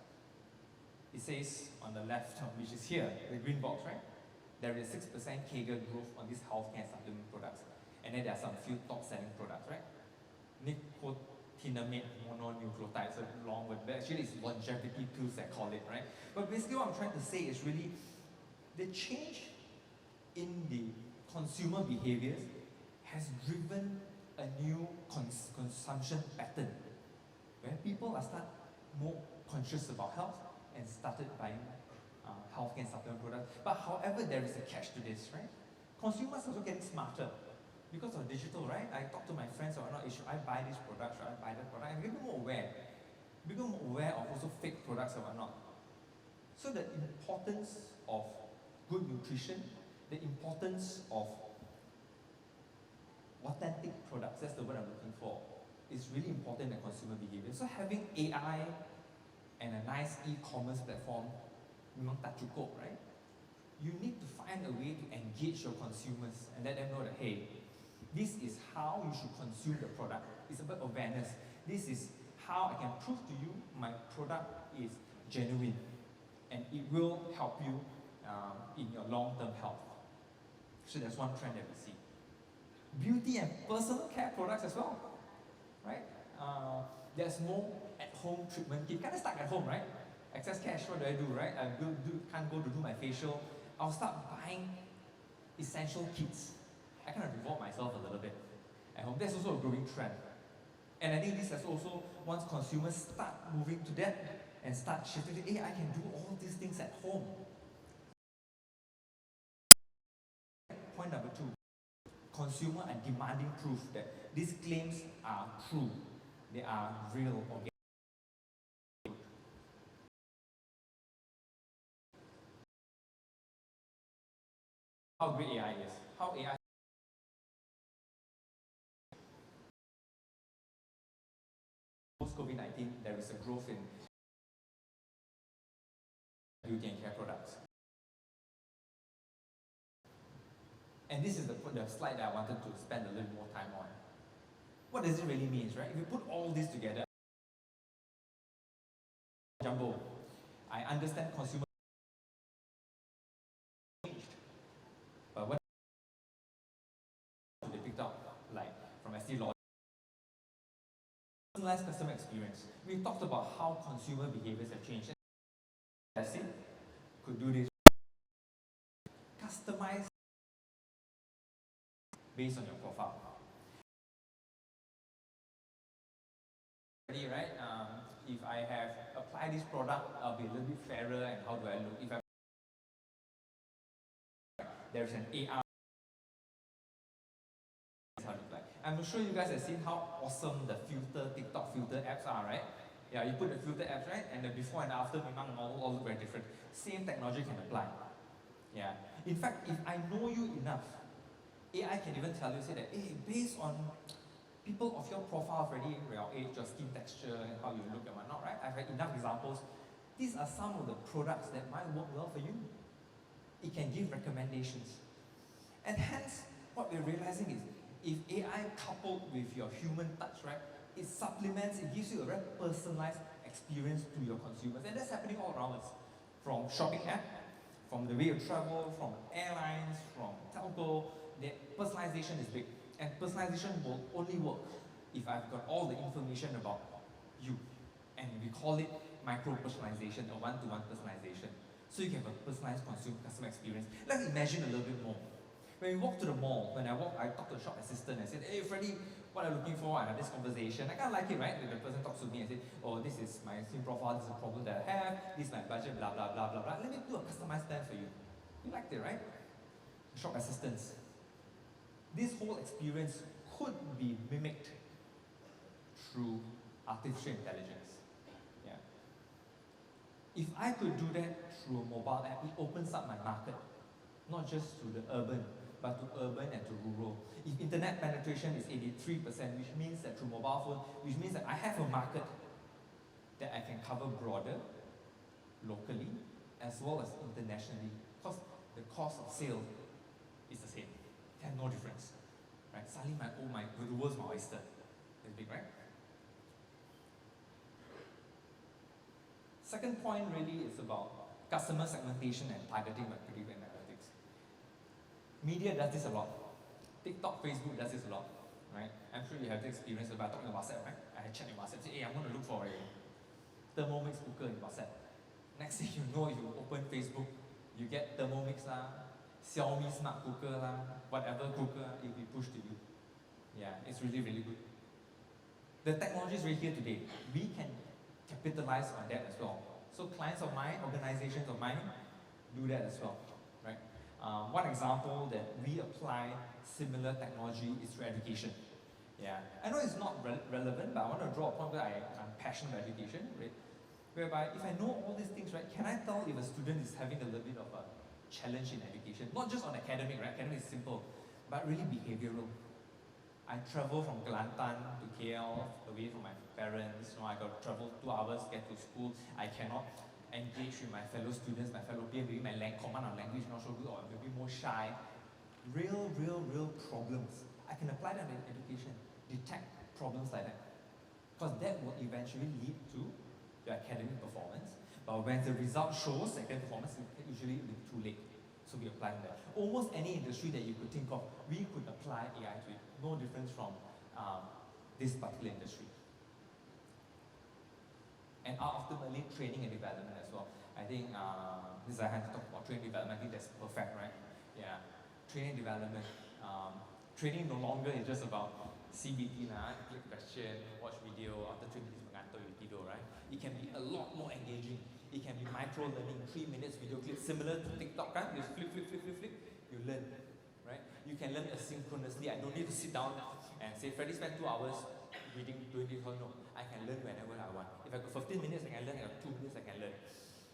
It says on the left, which is here, the green box, right? There is 6% CAGR growth on these healthcare and supplement products. And then there are some few top selling products, right? Nicotinamide mononucleotide, it's a long word, but actually it's longevity pills they call it, right? But basically what I'm trying to say is really the change in the consumer behaviors has driven a new consumption pattern where people are start more conscious about health and started buying healthcare and supplement products. But however, there is a catch to this, right? Consumers are also getting smarter because of digital, right? I talk to my friends or not, should I buy this product, should I buy that product? And become more aware. Become more aware of also fake products or whatnot. So the importance of good nutrition, the importance of authentic products, that's the word I'm looking for, is really important in consumer behavior. So having AI and a nice e-commerce platform, memang tak cukup, right? You need to find a way to engage your consumers and let them know that, hey, this is how you should consume the product. It's about awareness. This is how I can prove to you my product is genuine and it will help you in your long-term health. So that's one trend that we see. Beauty and personal care products as well, right? There's more at-home treatment kit. Kind of stuck at home, right? Excess cash, what do I do, right? I can't go to do my facial. I'll start buying essential kits. I kind of reward myself a little bit at home. That's also a growing trend. And I think this has also, once consumers start moving to that, and start shifting to, hey, I can do all these things at home. Point number 2, consumers are demanding proof that these claims are true, they are real or how great AI is, how AI post-COVID-19, there is a growth in beauty and care products. And this is the slide that I wanted to spend a little more time on. What does it really mean, right? If you put all this together, jumbo, I understand consumer changed, but when they picked up, like from SD Law, personalized customer experience. We talked about how consumer behaviors have changed. That's it. Could do this. Customize based on your profile. Right? If I have applied this product, I'll be a little bit fairer, and how do I look? If there's an AR, how to apply. I'm sure you guys have seen how awesome the TikTok filter apps are, right? Yeah, you put the filter apps, right? And the before and after, all look very different. Same technology can apply. Yeah. In fact, if I know you enough, AI can even tell you, say that, hey, based on people of your profile already, your age, your skin texture, and how you look and whatnot, right? I've had enough examples. These are some of the products that might work well for you. It can give recommendations. And hence, what we're realizing is, if AI coupled with your human touch, right, it supplements, it gives you a very personalized experience to your consumers. And that's happening all around us. From shopping app, from the way you travel, from airlines, from telco, the personalization is big. And personalization will only work if I've got all the information about you. And we call it micro-personalization or one-to-one personalization. So you can have a personalized customer experience. Let's imagine a little bit more. When we walk to the mall, I talk to the shop assistant and said, hey Freddie, what I'm looking for, I have this conversation. I kind of like it, right? When the person talks to me and says, oh, this is my skin profile, this is a problem that I have, this is my budget, blah, blah, blah, blah, blah. Let me do a customized plan for you. You liked it, right? Shop assistants. This whole experience could be mimicked through artificial intelligence. Yeah. If I could do that through a mobile app, it opens up my market, not just to the urban, but to urban and to rural. If internet penetration is 83%, which means that through mobile phone, which means that I have a market that I can cover broader, locally, as well as internationally, because the cost of sale is the same. There's no difference, right? Suddenly the world's my oyster. It's big, right? Second point really is about customer segmentation and targeting by predictive analytics. Media does this a lot. TikTok, Facebook does this a lot, right? I'm sure you have the experience about talking on WhatsApp, right? I had chat in WhatsApp, say, hey, I'm going to look for a Thermomix cooker in WhatsApp. Next thing you know, you open Facebook, you get Thermomix lah, Xiaomi smart cooker lah, whatever cooker, it will be pushed to you. Yeah, it's really, really good. The technology is right here today. We can capitalize on that as well. So clients of mine, organizations of mine, do that as well, right? One example that we apply similar technology is through education. Yeah, I know it's not relevant, but I want to draw a point where I'm passionate about education, right? Whereby if I know all these things, right, can I tell if a student is having a little bit of a challenge in education? Not just on academic, right? Academic is simple, but really behavioral. I travel from Kelantan to KL, away from my parents. I got to travel 2 hours, get to school. I cannot engage with my fellow students, my fellow peers. Maybe my command of language not so good, or maybe more shy. Real problems. I can apply that in education. Detect problems like that, because that will eventually lead to your academic performance. But when the result shows academic performance, it usually will be too late. So we apply that. Almost any industry that you could think of, we could apply AI to it. No difference from this particular industry. And ultimately, training and development as well. I think this is I had to talk about training development. I think that's perfect, right? Yeah. Training development. Training no longer is just about CBT lah. Click question, watch video. After 3 minutes, mengantuk, you give video, right? It can be a lot more engaging. It can be micro learning, 3 minutes video clip, similar to TikTok, right? You flip, flip, flip, flip, flip, you learn, right? You can learn asynchronously. I don't need to sit down and say, Freddie spent 2 hours doing this. No, I can learn whenever I want. If I got 15 minutes, I can learn. If I got 2 minutes, I can learn.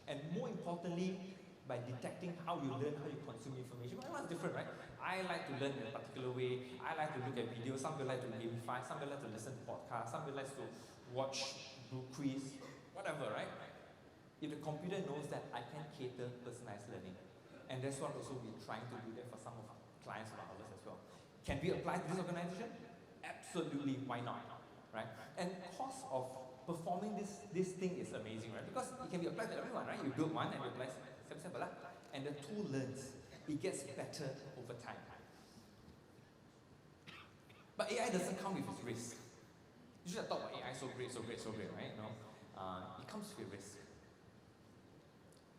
And more importantly, by detecting how you learn, how you consume information. Everyone's different, right? I like to learn in a particular way. I like to look at videos. Some people like to gamify. Some people like to listen to podcasts. Some people like to watch blue quiz, whatever, right? If the computer knows that, I can cater personalized learning. And that's what also we're trying to do there for some of our clients of ours as well. Can we apply to this organization? Absolutely, why not? Right? And cost of performing this thing is amazing, right? Because it can be applied to everyone, right? You build one and you apply simple, and the tool learns. It gets better over time. But AI doesn't come with its risk. You should have thought about AI so great, right? It comes with risk.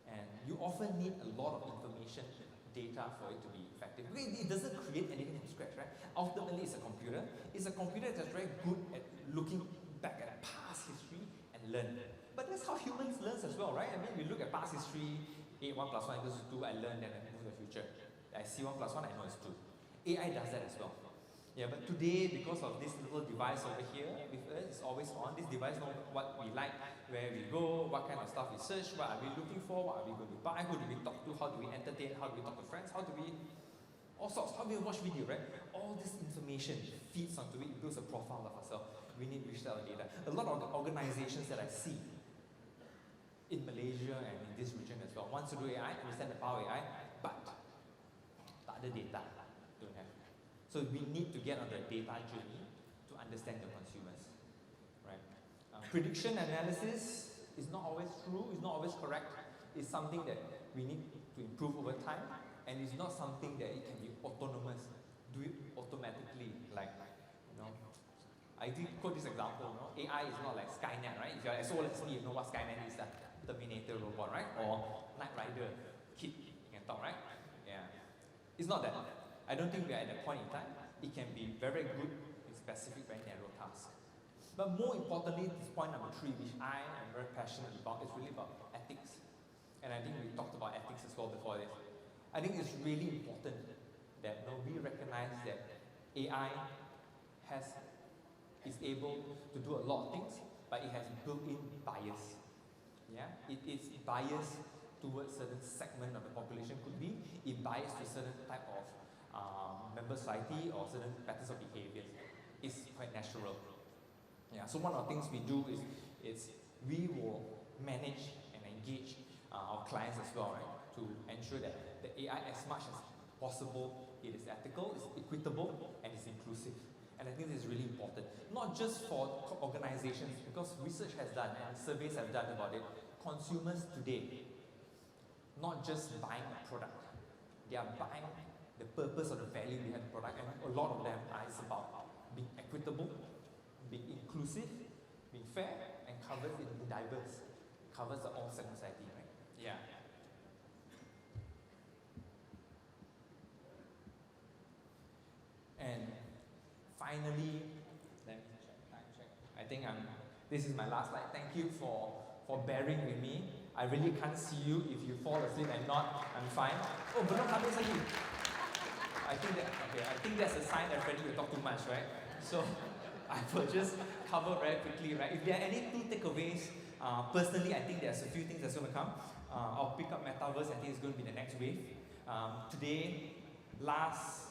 And you often need a lot of information, data for it to be effective. It doesn't create anything from scratch, right? Ultimately, it's a computer. It's a computer that's very good at looking back at past history and learn. But that's how humans learn as well, right? I mean, we look at past history, 1 + 1 = 2, I learn, then I move to the future. I see 1 + 1, I know it's 2. AI does that as well. Yeah, but today, because of this little device over here with us, it's always on. This device knows what we like, where we go, what kind of stuff we search, what are we looking for, what are we going to buy, who do we talk to, how do we entertain, how do we talk to friends, how do we, all sorts, how do we watch video, right? All this information feeds onto it, builds a profile of ourselves. We need to reach our data. A lot of the organizations that I see in Malaysia and in this region as well wants to do AI, understand the power of AI, but the data don't have. So we need to get on the data journey to understand the consumers, right? Prediction analysis is not always true, it's not always correct. It's something that we need to improve over time, and it's not something that it can be autonomous, do it automatically, like, I did quote this example, AI is not like Skynet, right? If you're as old as me, you know what Skynet is, that Terminator robot, right? Or Knight Rider, kid, you can talk, right? Yeah. It's not that. I don't think we are at that point in time. It can be very good in specific, very narrow tasks. But more importantly, this point number 3, which I am very passionate about, is really about ethics. And I think we talked about ethics as well before this. I think it's really important that we recognize that AI is able to do a lot of things, but it has built-in bias. Yeah, it is biased towards certain segment of the population, could be it biased to certain type of member society or certain patterns of behavior. It's quite natural. Yeah, so one of the things we do is we will manage and engage our clients as well, right, to ensure that the AI, as much as possible, it is ethical, it's equitable, and it's inclusive. And I think this is really important, not just for organizations, because research has done and surveys have done about it. Consumers today, not just buying a product, they are buying the purpose or the value behind the product, and a lot of them is about being equitable, being inclusive, being fair, and covers it, being diverse, covers the all segment society, right? Yeah. And finally, let me check, time check. I think this is my last slide. Thank you for bearing with me. I really can't see you. If you fall asleep and not, I'm fine. Oh, but not habis lagi. I think that's a sign that Freddie will talk too much, right? So I will just cover very quickly, right? If there are any 2 takeaways, personally, I think there's a few things that's going to come. I'll pick up Metaverse. I think it's going to be the next wave. Today, last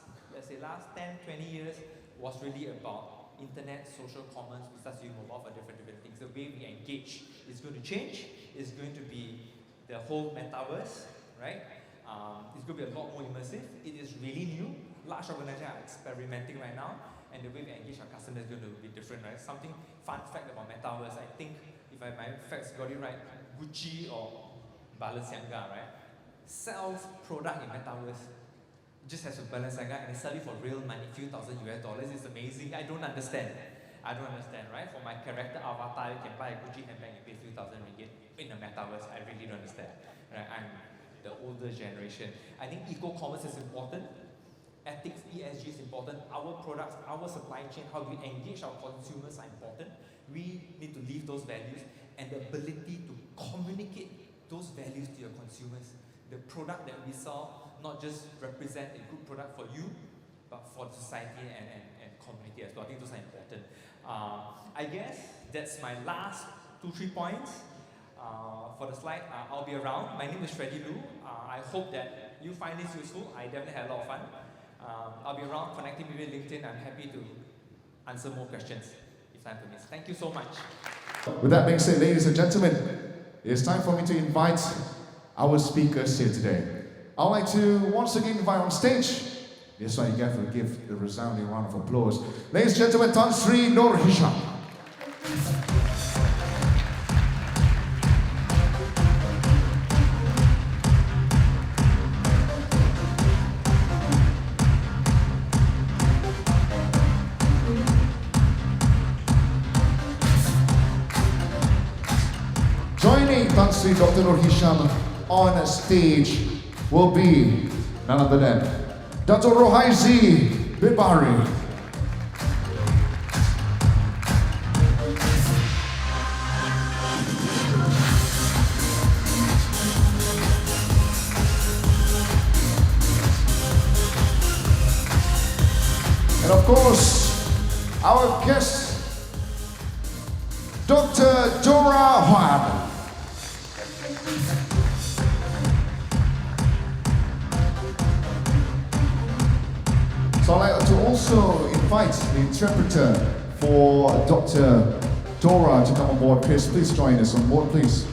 10, 20 years was really about internet, social commerce. We start using mobile for different things. The way we engage is going to change. It's going to be the whole Metaverse, right? It's going to be a lot more immersive. It is really new. Large organizations are experimenting right now, and the way we engage our customers is going to be different, right? Something fun fact about Metaverse, I think, if my facts got it right, Gucci or Balenciaga, right, sells product in Metaverse. Just has a Balenciaga and they sell it for real money, few thousand US dollars. It's amazing. I don't understand, right? For my character avatar, you can buy a Gucci handbag and pay a few thousand ringgit in the Metaverse. I really don't understand. Right? I'm the older generation. I think eco-commerce is important. ethics, ESG is important, our products, our supply chain, how we engage our consumers are important. We need to live those values, and the ability to communicate those values to your consumers. The product that we sell not just represent a good product for you, but for society and community as well. I think those are important. I guess that's my last 2-3 points. For the slide, I'll be around. My name is Freddy Lu. I hope that you find this useful. I definitely had a lot of fun. I'll be around connecting with you on LinkedIn. I'm happy to answer more questions if time permits. Thank you so much. With that being said, ladies and gentlemen, it's time for me to invite our speakers here today. I'd like to once again invite on stage. Yes, I get to give a resounding round of applause. Ladies and gentlemen, Tan Sri Nur Hisham. Joining Tan Sri Dr. Nur Hisham on stage will be none other than Dr. Rohaizi bin Bahari. And of course, our guest, Dr. Dora Huan. So I'd like to also invite the interpreter for Dr. Dora to come on board. Please join us on board, please.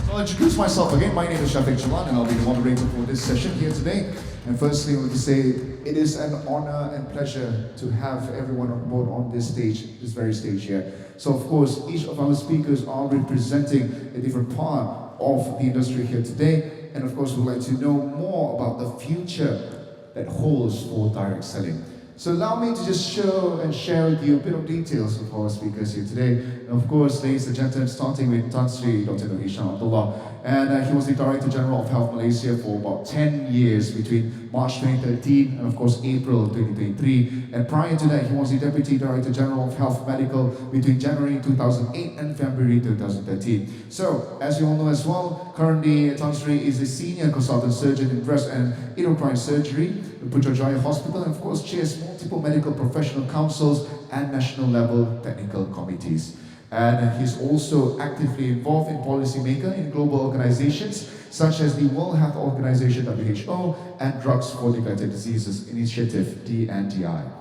So I'll introduce myself again. My name is Shafiq Chalan, and I'll be the moderator for this session here today. And firstly, I want to say it is an honor and pleasure to have everyone on board on this stage, this very stage here. So of course, each of our speakers are representing a different part of the industry here today. And of course, we'd like to know more about the future that holds for direct selling. So allow me to just show and share with you a bit of details of our speakers here today. And of course, ladies and gentlemen, starting with Tan Sri Dr. Nur Hisham Abdullah. And he was the Director General of Health Malaysia for about 10 years between March 2013 and of course April 2023. And prior to that, he was the Deputy Director General of Health Medical between January 2008 and February 2013. So, as you all know as well, currently Tan Sri is a Senior Consultant Surgeon in Breast and Endocrine Surgery at Putrajaya Hospital, and of course chairs multiple medical professional councils and national level technical committees. And he's also actively involved in policymaking in global organizations such as the World Health Organization WHO and Drugs for Neglected Diseases Initiative DNDi.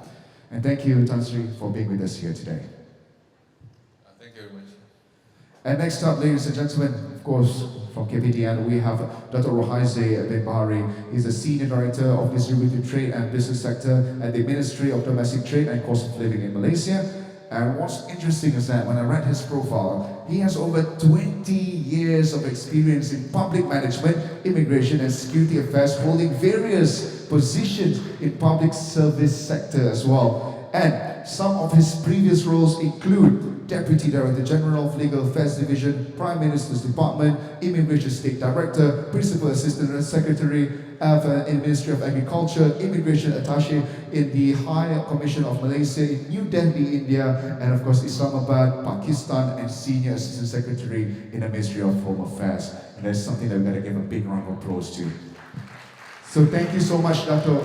And thank you, Tan Sri, for being with us here today. Thank you very much. And next up, ladies and gentlemen, of course, from KPDN, we have Dr. Rohaizi bin Bahari. He's the Senior Director of Distributed Trade and Business Sector at the Ministry of Domestic Trade and Cost of Living in Malaysia. And what's interesting is that when I read his profile, he has over 20 years of experience in public management, immigration and security affairs, holding various positions in public service sector as well. And some of his previous roles include Deputy Director General of Legal Affairs Division, Prime Minister's Department, Immigration State Director, Principal Assistant Secretary in Ministry of Agriculture, Immigration Attaché in the High Commission of Malaysia in New Delhi, India, and of course Islamabad, Pakistan, and Senior Assistant Secretary in the Ministry of Home Affairs. And that's something that we're going to give a big round of applause to. So thank you so much, Dato,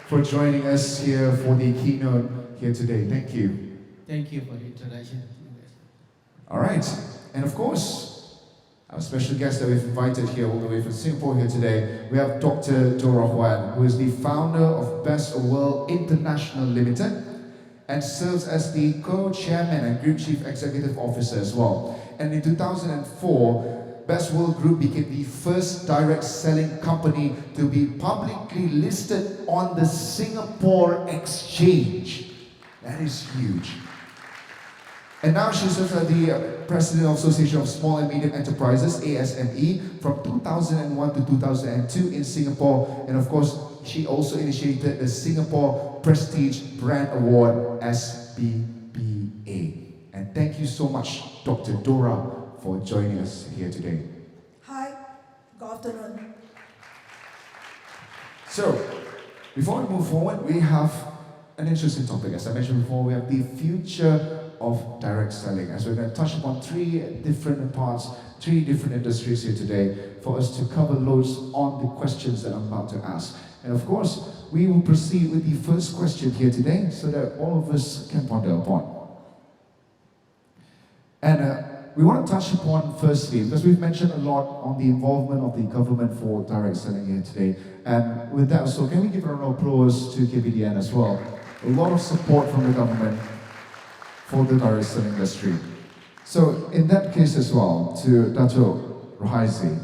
for joining us here for the keynote here today. Thank you. Thank you for the introduction. All right, and of course, our special guest that we've invited here all the way from Singapore here today, we have Dr. Dora Huan, who is the founder of Best World International Limited and serves as the co-chairman and group chief executive officer as well. And in 2004, Best World Group became the first direct selling company to be publicly listed on the Singapore Exchange. That is huge. And now she serves as the President of Association of Small and Medium Enterprises, ASME, from 2001 to 2002 in Singapore. And of course, she also initiated the Singapore Prestige Brand Award, SBBA. And thank you so much, Dr. Dora, for joining us here today. Hi, good afternoon. So, before we move forward, we have an interesting topic. As I mentioned before, we have the future of direct selling. As we're going to touch upon three different parts, three different industries here today for us to cover loads on the questions that I'm about to ask. And of course, we will proceed with the first question here today so that all of us can ponder upon. And we want to touch upon firstly, because we've mentioned a lot on the involvement of the government for direct selling here today. And with that, so can we give a round of applause to KPDN as well? A lot of support from the government for the direct selling industry. So in that case as well, to Dato Rohaizi,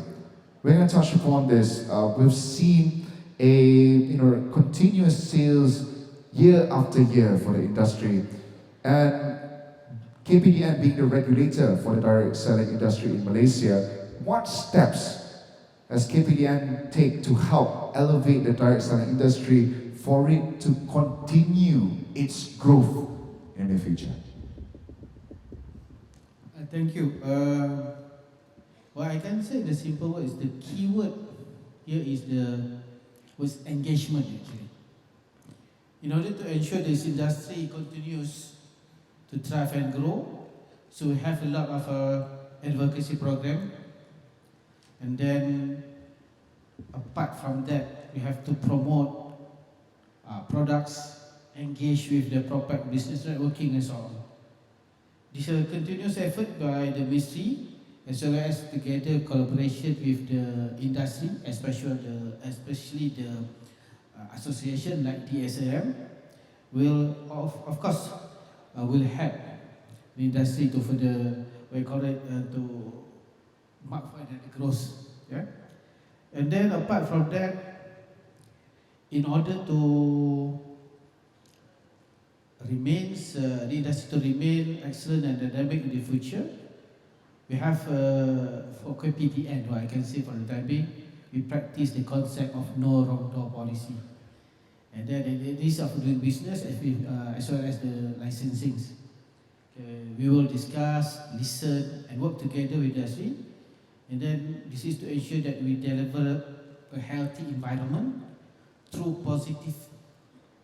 we're going to touch upon this. We've seen a continuous sales year after year for the industry, and KPDN being the regulator for the direct selling industry in Malaysia, what steps does KPDN take to help elevate the direct selling industry for it to continue its growth in the future? Thank you. Well, I can say the simple word is the key word here was engagement actually. In order to ensure this industry continues to thrive and grow, so we have a lot of advocacy program, and then apart from that, we have to promote products, engage with the proper business networking and so on. This is a continuous effort by the ministry, as well as together collaboration with the industry, especially the association like DSAM, will of course will help the industry to further, to mark for the growth. Yeah? And then apart from that, in order to the industry to remain excellent and dynamic in the future, we have for KPDN, I can say for the time being, we practice the concept of no wrong door policy. And then this of doing business as well as the licensing. We will discuss, listen, and work together with the industry. And then this is to ensure that we deliver a healthy environment through positive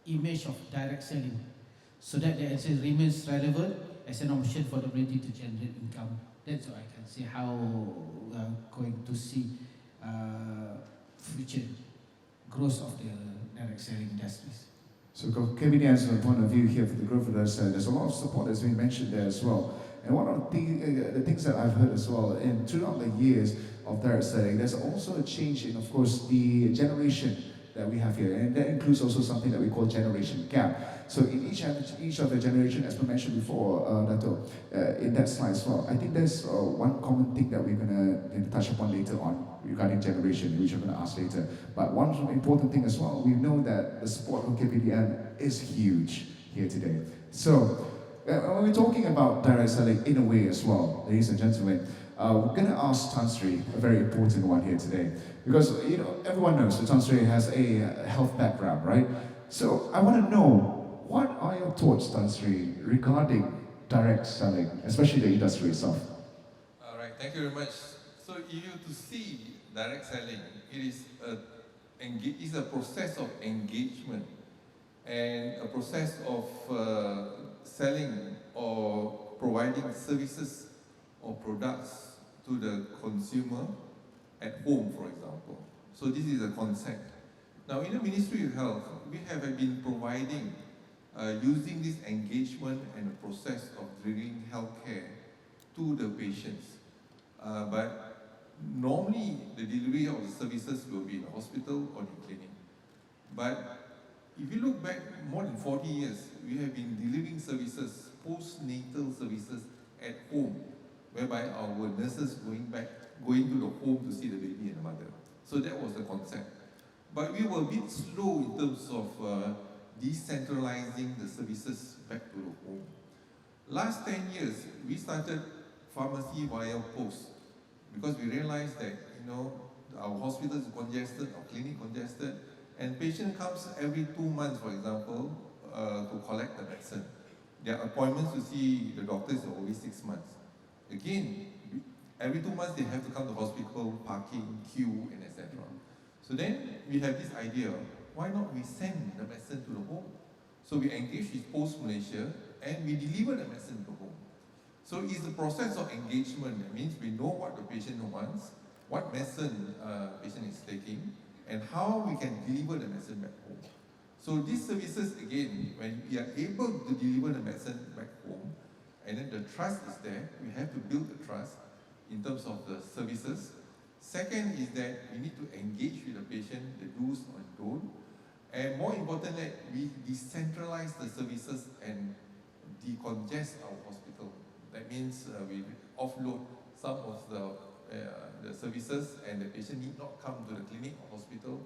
image of direct selling, so that the industry remains relevant as an option for the ability to generate income. That's what I can say how we are going to see future growth of the direct selling industries. So KPDN's point of view here for the growth of there's a lot of support that's been mentioned there as well. And one of the things that I've heard as well, and throughout the years of direct selling, there's also a change in, of course, the generation that we have here, and that includes also something that we call generation gap. So in each of the generation, as we mentioned before, Dato, in that slide as well, I think there's one common thing that we're going to touch upon later on regarding generation, which I'm going to ask later. But one important thing as well, we know that the support from KPDN is huge here today. So when we're talking about direct selling in a way as well, ladies and gentlemen, we're going to ask Tan Sri a very important one here today. Because, everyone knows that Tan Sri has a health background, right? So I want to know, what are your thoughts, Tan Sri, regarding direct selling, especially the industry itself? All right, thank you very much. So if you to see direct selling, it is a process of engagement and a process of selling or providing services or products to the consumer at home, for example. So this is a concept. Now in the Ministry of Health, we have been providing, using this engagement and the process of delivering healthcare to the patients. But normally the delivery of the services will be in the hospital or the clinic. But if you look back more than 40 years, we have been delivering services, postnatal services at home, whereby our nurses going to the home to see the baby and the mother. So that was the concept. But we were a bit slow in terms of decentralizing the services back to the home. Last 10 years, we started pharmacy via post, because we realized that, our hospital is congested, our clinic congested, and patient comes every 2 months, for example, to collect the medicine. Their appointments to see the doctors are always 6 months. Again, every 2 months they have to come to hospital, parking, queue, and etc. So then we have this idea, why not we send the medicine to the home? So we engage with Post Malaysia and we deliver the medicine to home. So it's the process of engagement. That means we know what the patient wants, what medicine patient is taking, and how we can deliver the medicine back home. So these services, again, when we are able to deliver the medicine back home, and then the trust is there, we have to build the trust in terms of the services. Second is that we need to engage with the patient, the do's and don't. And more importantly, we decentralize the services and decongest our hospital. That means we offload some of the services, and the patient need not come to the clinic or hospital,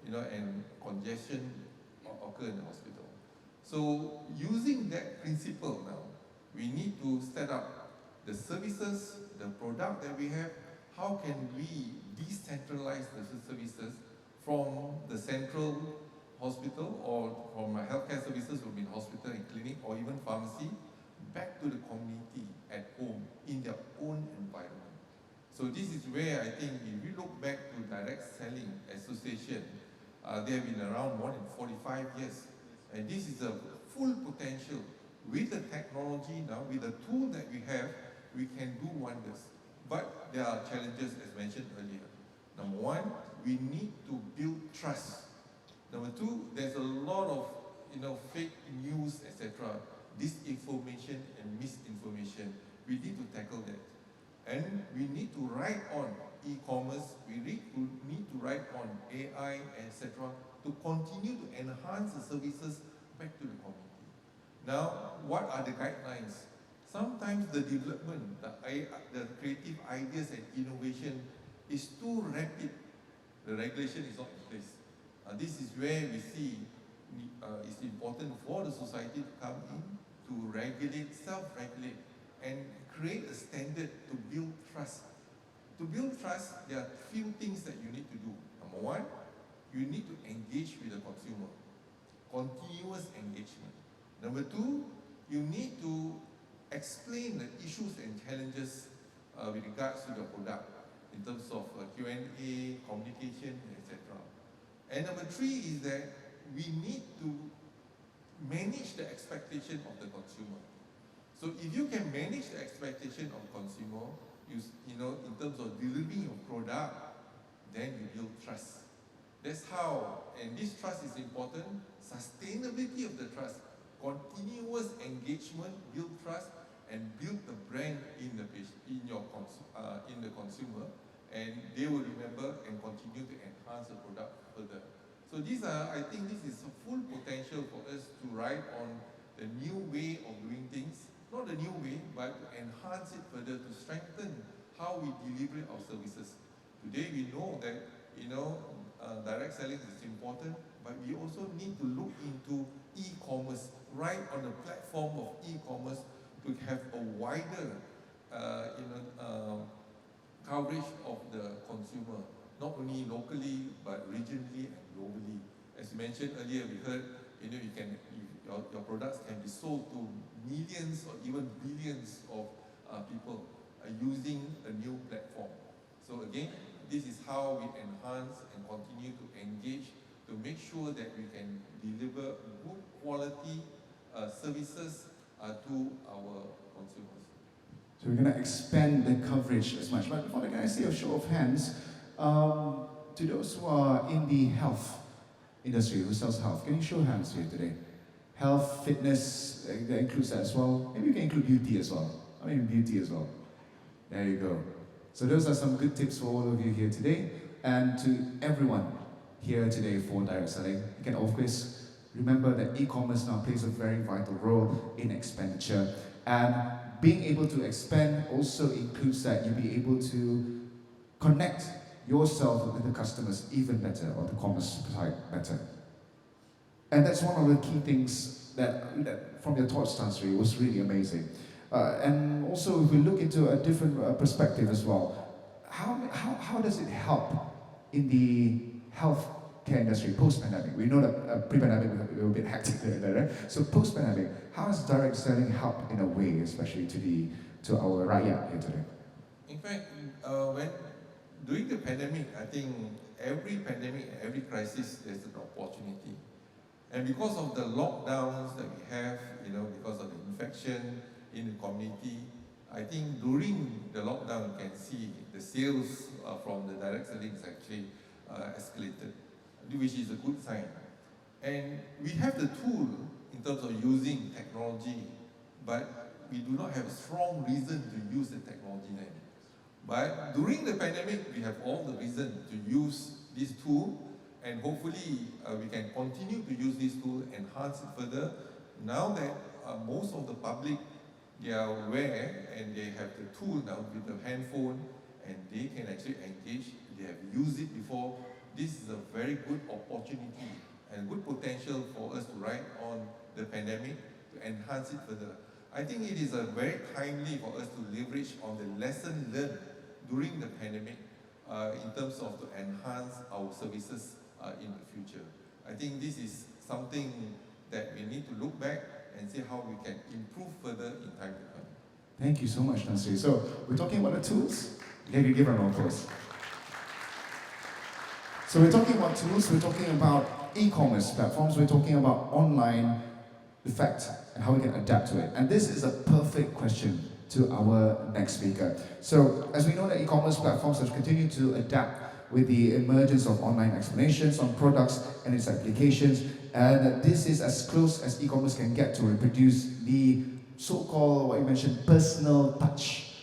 and congestion occur in the hospital. So using that principle now, we need to set up the services, the product that we have. How can we decentralize the services from the central hospital, or from healthcare services will be hospital and clinic or even pharmacy, back to the community at home in their own environment. So this is where I think if we look back to Direct Selling Association, they have been around more than 45 years. And this is a full potential. With the technology now, with the tool that we have, we can do wonders. But there are challenges as mentioned earlier. Number one, we need to build trust. Number two, there's a lot of fake news, etc., disinformation and misinformation. We need to tackle that. And we need to write on e-commerce, we need to write on AI, etc., to continue to enhance the services back to the community. Now, what are the guidelines? Sometimes the development, the creative ideas and innovation is too rapid. The regulation is not in place. This is where we see it's important for the society to come in, to regulate, self-regulate, and create a standard to build trust. To build trust, there are few things that you need to do. Number one, you need to engage with the consumer. Continuous engagement. Number two, you need to explain the issues and challenges with regards to your product in terms of Q&A, communication, etc. And number three is that we need to manage the expectation of the consumer. So if you can manage the expectation of consumer, in terms of delivering your product, then you build trust. That's how, and this trust is important, sustainability of the trust, continuous engagement, build trust, and build the brand in the consumer, and they will remember and continue to enhance the product further. So I think this is a full potential for us to ride on the new way of doing things, not the new way, but to enhance it further, to strengthen how we deliver our services. Today we know that, direct selling is important, but we also need to look into e-commerce, right on the platform of e-commerce, to have a wider, coverage of the consumer, not only locally but regionally and globally. As you mentioned earlier, we heard, your products can be sold to millions or even billions of people using a new platform. So again, this is how we enhance and continue to engage to make sure that we can deliver good quality services to our consumers. So we're going to expand the coverage as much. But before that, can I see a show of hands? To those who are in the health industry, who sells health, can you show hands here today? Health, fitness, that includes that as well. Maybe you can include beauty as well. Beauty as well. There you go. So those are some good tips for all of you here today. And to everyone here today for direct selling, you can always remember that e-commerce now plays a very vital role in expenditure. And being able to expand also includes that you'll be able to connect yourself with the customers even better, or the commerce side better. And that's one of the key things that from your thoughts, Tansri, was really amazing. And also, if we look into a different perspective as well, how does it help in the healthcare industry post-pandemic? We know that pre-pandemic we were a bit hectic there, right? So post-pandemic, how does direct selling help in a way, especially to our rakyat here today? In fact, during the pandemic, I think every pandemic, every crisis, there's an opportunity. And because of the lockdowns that we have, because of the infection in the community, I think during the lockdown you can see the sales from the direct selling is actually escalated, which is a good sign. And we have the tool in terms of using technology, but we do not have a strong reason to use the technology then. But during the pandemic, we have all the reason to use this tool, and hopefully we can continue to use this tool, enhance it further. Now that most of the public, they are aware and they have the tool now with the handphone, and they can actually engage, they have used it before. This is a very good opportunity and good potential for us to ride on the pandemic to enhance it further. I think it is very timely for us to leverage on the lesson learned during the pandemic in terms of to enhance our services in the future. I think this is something that we need to look back and see how we can improve further in time to come. Thank you so much, Tan Sri. So we're talking about the tools. Can you give a round of applause? So we're talking about tools, we're talking about e-commerce platforms, we're talking about online effect and how we can adapt to it. And this is a perfect question to our next speaker. So as we know that e-commerce platforms have continued to adapt with the emergence of online explanations on products and its applications, and this is as close as e-commerce can get to reproduce the so-called, what you mentioned, personal touch,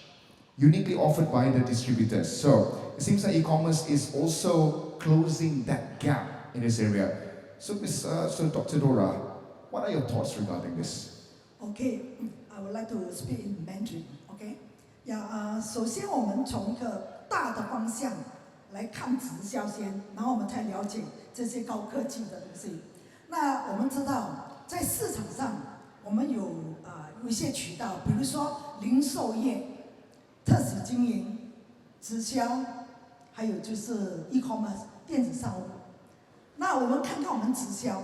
uniquely offered by the distributors. So it seems that e-commerce is also closing that gap in this area. So Dr. Dora, what are your thoughts regarding this? Okay, I would like to speak in Mandarin. Okay, 首先我们从一个大的方向来看直销先，然后我们才了解这些高科技的东西。那我们知道，在市场上，我们有一些渠道，比如说零售业、特许经营、直销，还有就是 e-commerce 电子商务。那我们看看我们直销，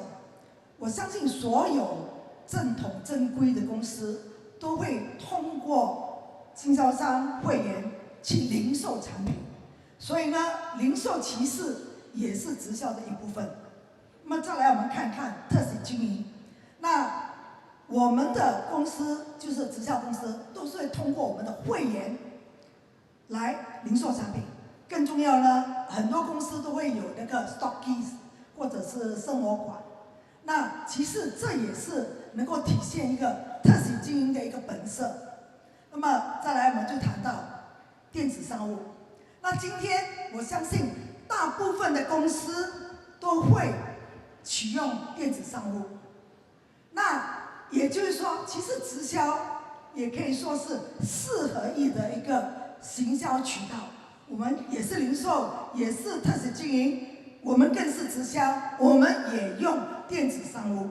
我相信所有正统正规的公司都会通过经销商会员去零售产品，所以呢，零售集市也是直销的一部分。那么再来我们看看特许经营，那我们的公司就是直销公司，都是会通过我们的会员来零售产品。更重要呢，很多公司都会有那个 stockies 或者是生活馆。那其实这也是能够体现一个特许经营的一个本色。那么再来我们就谈到电子商务。那今天我相信大部分的公司都会启用电子商务。那也就是说，其实直销也可以说是4合1的一个行销渠道。我们也是零售，也是特许经营，我们更是直销，我们也用电子商务。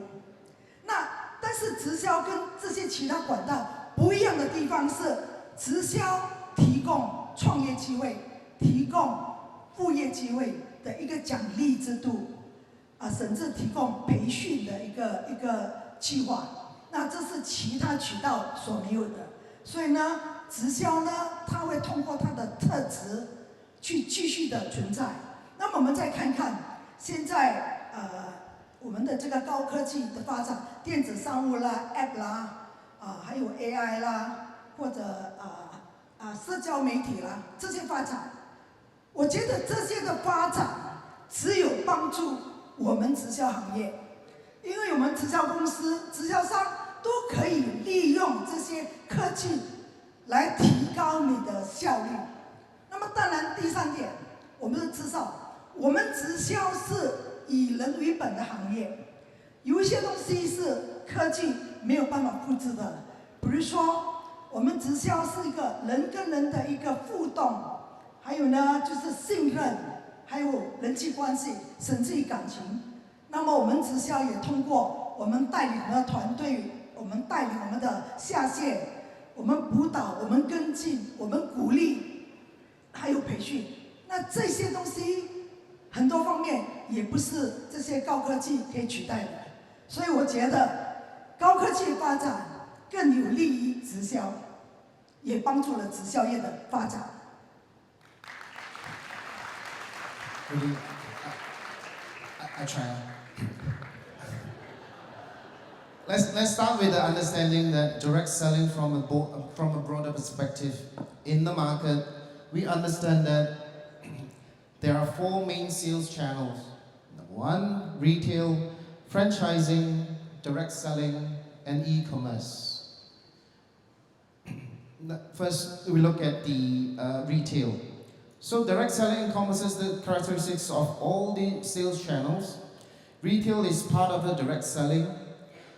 那但是直销跟这些其他管道不一样的地方是，直销提供创业机会，提供副业机会的一个奖励制度，甚至提供培训的一个计划。那这是其他渠道所没有的。所以呢，直销呢，它会通过它的特质去继续的存在。那么我们再看看现在我们的这个高科技的发展，电子商务啦、App 啦，还有 AI 啦，或者社交媒体啦，这些发展，我觉得这些的发展只有帮助我们直销行业，因为我们直销公司、直销商都可以利用这些科技来提高你的效率。那么当然，第3点，我们知道，我们直销是以人为本的行业，有一些东西是科技没有办法复制的，比如说，我们直销是一个人跟人的一个互动，还有呢就是信任，还有人际关系，甚至于感情。那么我们直销也通过我们带领我们的团队，我们带领我们的下线，我们辅导，我们跟进，我们鼓励，还有培训。那这些东西很多方面也不是这些高科技可以取代的，所以我觉得高科技的发展更有利于直销，也帮助了直销业的发展。Really, I try. Let's start with the understanding that direct selling from a broader perspective. In the market, we understand that there are 4 main sales channels. Number 1, retail, franchising, direct selling, and e-commerce. First, we look at the retail. So direct selling encompasses the characteristics of all the sales channels. Retail is part of the direct selling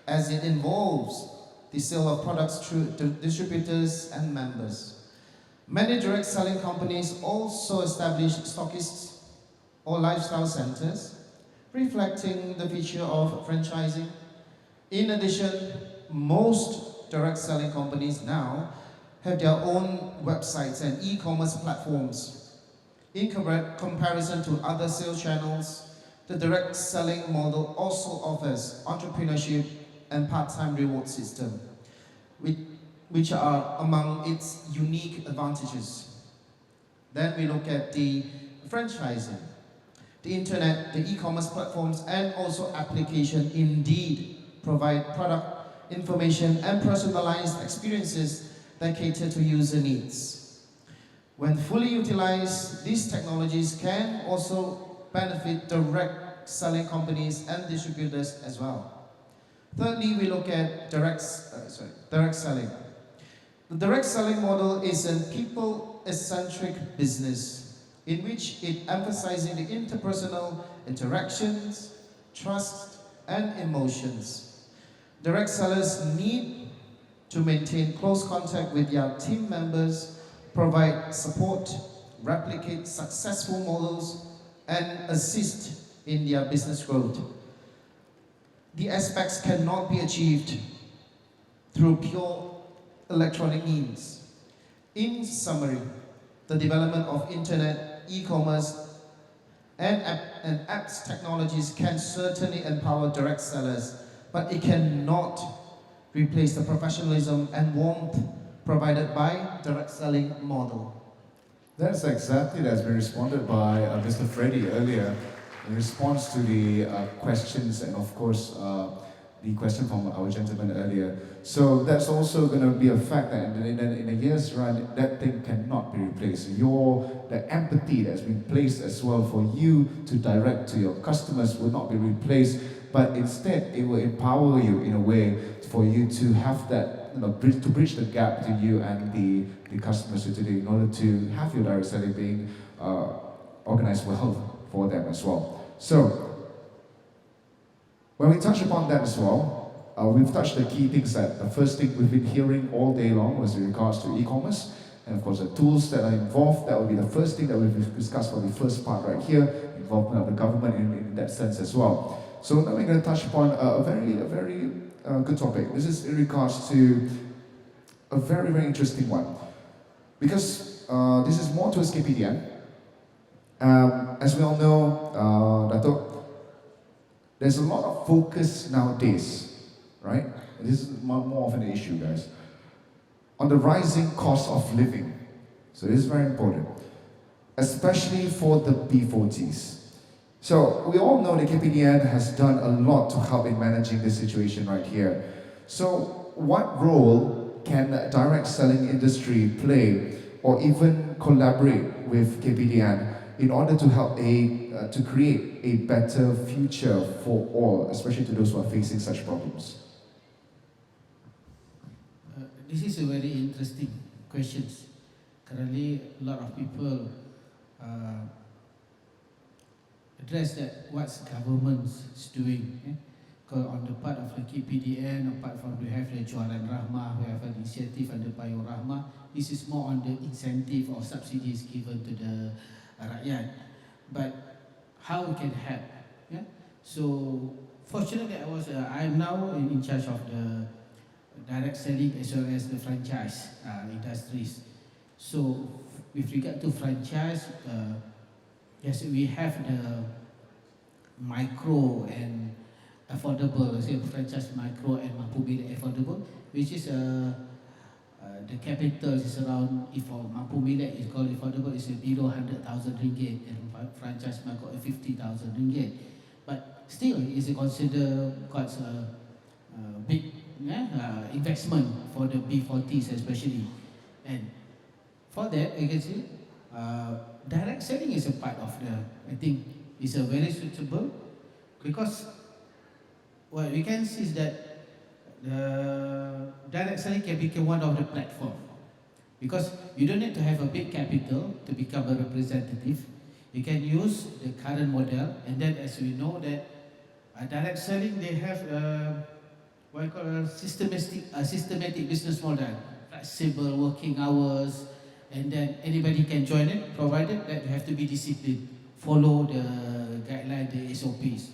as it involves the sale of products through distributors and members. Many direct selling companies also establish stockists or lifestyle centers, reflecting the feature of franchising. In addition, most direct selling companies now have their own websites and e-commerce platforms. In comparison to other sales channels, the direct selling model also offers entrepreneurship and part-time reward system, which are among its unique advantages. Then we look at the franchising. The internet, the e-commerce platforms, and also application indeed provide product information and personalized experiences that cater to user needs. When fully utilized, these technologies can also benefit direct selling companies and distributors as well. Thirdly, we look at direct selling. The direct selling model is a people-centric business in which it emphasizing the interpersonal interactions, trust, and emotions. Direct sellers need to maintain close contact with their team members, provide support, replicate successful models, and assist in their business growth. The aspects cannot be achieved through pure electronic means. In summary, the development of internet, e-commerce, and apps technologies can certainly empower direct sellers, but it cannot replace the professionalism and warmth provided by direct selling model. That's been responded by Mr. Freddy earlier in response to the questions and of course the question from our gentleman earlier. So that's also going to be a fact that in a year's run, that thing cannot be replaced. The empathy that's been placed as well for you to direct to your customers will not be replaced, but instead it will empower you in a way for you to have that, to bridge the gap to you and the customers today in order to have your direct selling being organized well for them as well. So, when we touch upon that as well, we've touched the key things that the first thing we've been hearing all day long was in regards to e-commerce, and of course the tools that are involved. That will be the first thing that we've discussed for the first part right here, involvement of the government in that sense as well. So now we're going to touch upon a very good topic. This is in regards to a very, very interesting one, because this is more towards KPDN. As we all know, Dato', there's a lot of focus nowadays, right? This is more of an issue, guys, on the rising cost of living. So this is very important, especially for the B40s. So we all know that KPDN has done a lot to help in managing this situation right here. So what role can the direct selling industry play, or even collaborate with KPDN in order to help to create a better future for all, especially to those who are facing such problems? This is a very interesting question. Currently, a lot of people address that what government is doing. Because on the part of the KPDN, apart from we have the Jualan Rahmah, we have an initiative under Payung Rahmah. This is more on the incentive or subsidies given to the rakyat. But how we can help? Yeah. So fortunately, I am now in charge of the direct selling as well as the franchise industries. So with regard to franchise, yes, we have the micro and affordable, say franchise micro and mampu affordable, which is the capital is around, if for mampu milik is called affordable, is below 100,000 ringgit, and franchise might got 50,000 ringgit. But still, it's considered quite a big investment for the B40s especially. And for that, you can see, direct selling is a part of the, I think, is a very suitable, because what we can see is that the direct selling can become one of the platform, because you don't need to have a big capital to become a representative. You can use the current model, and then as we know that direct selling, they have what I call a systematic business model, flexible working hours, and then anybody can join it, provided that you have to be disciplined, follow the guidelines, the SOPs.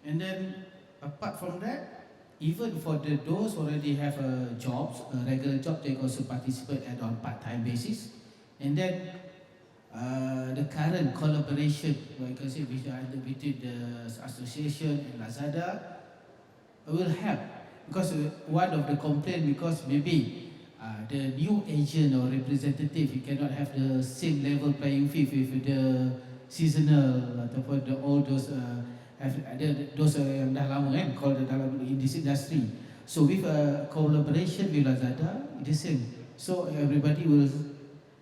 And then apart from that, even for those already have jobs, a regular job, they also participate on part-time basis. And then the current collaboration, like I said, between the association and Lazada will help, because one of the complaints, because maybe the new agent or representative, you cannot have the same level playing field with the seasonal ataupun the all those those yang dah lama kan, called dalam in this industry. So with a collaboration with Lazada, it is same. So everybody will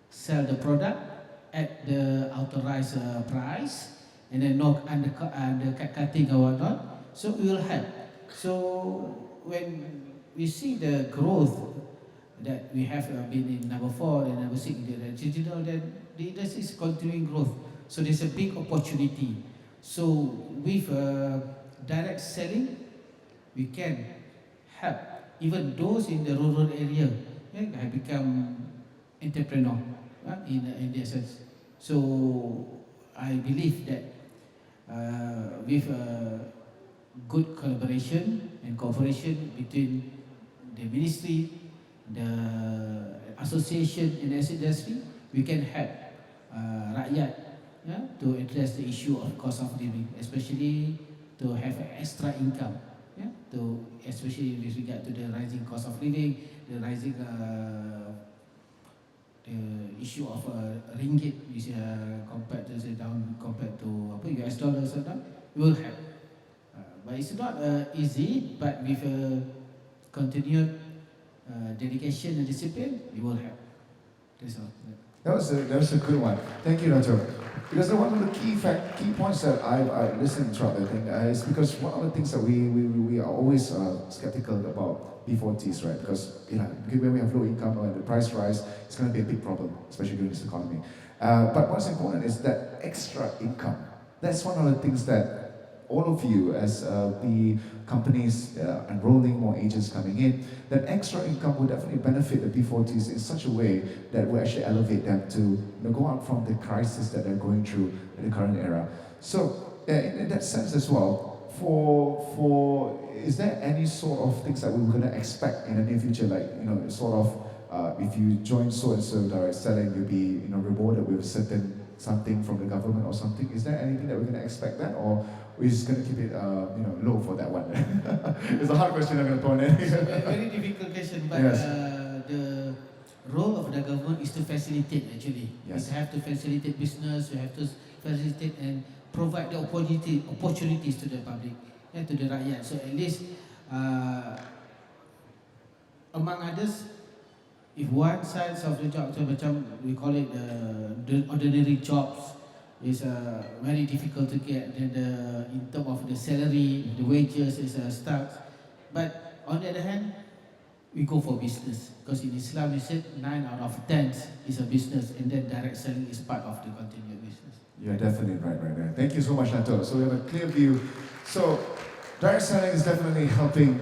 sell the product at the authorized price, and then no undercutting or whatnot. So it will help. So when we see the growth that we have been in number 4 and number 6 in the digital, then the industry is continuing growth. So there's a big opportunity. So with direct selling, we can help even those in the rural area have become entrepreneur in the sense. So I believe that with good collaboration and cooperation between the ministry, the association and the industry, we can help rakyat to address the issue of cost of living, especially to have an extra income, to especially with regard to the rising cost of living, the rising the issue of ringgit, which compared to compared to US dollars, will help. But it's not easy, but with continued dedication and discipline, it will help. That's all. That was a good one. Thank you, Nacho. Because one of the key points that I've listened throughout the thing is because one of the things that we are always skeptical about B40s, right? Because when we have low income and the price rise, it's going to be a big problem, especially during this economy. But what's important is that extra income. That's one of the things that all of you, as the companies enrolling more agents coming in, that extra income will definitely benefit the B40s in such a way that will actually elevate them to go out from the crisis that they're going through in the current era. So in that sense as well, is there any sort of things that we're going to expect in the near future, like sort of if you join so and so direct selling, you'll be rewarded with something from the government or something? Is there anything that we're going to expect that, or we're just going to keep it low for that one? It's a hard question I'm going to throw in. It's a very difficult question, but yes. The role of the government is to facilitate actually. Yes. You have to facilitate business, you have to facilitate and provide the opportunities to the public, to the rakyat. So at least, among others, if one side of the job, we call it the ordinary jobs, is very difficult to get. Then in terms of the salary, the wages is stuck. But on the other hand, we go for business, because in Islam we said 9 out of 10 is a business, and then direct selling is part of the continued business. You're definitely right there. Thank you so much, Nato. So we have a clear view. So direct selling is definitely helping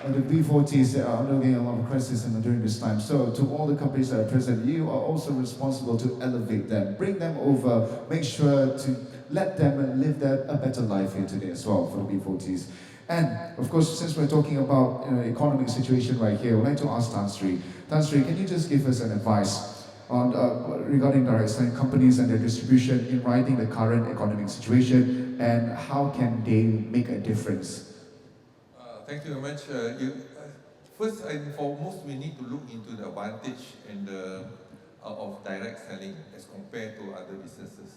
the B40s that are undergoing a lot of crisis during this time. So to all the companies that are present, you are also responsible to elevate them, bring them over, make sure to let them live a better life here today as well for the B40s. And of course, since we're talking about economic situation right here, I'd like to ask Tan Sri. Tan Sri, can you just give us an advice on regarding direct selling companies and their distribution in riding the current economic situation, and how can they make a difference? Thank you very much. first and foremost, we need to look into the advantage and of direct selling as compared to other businesses.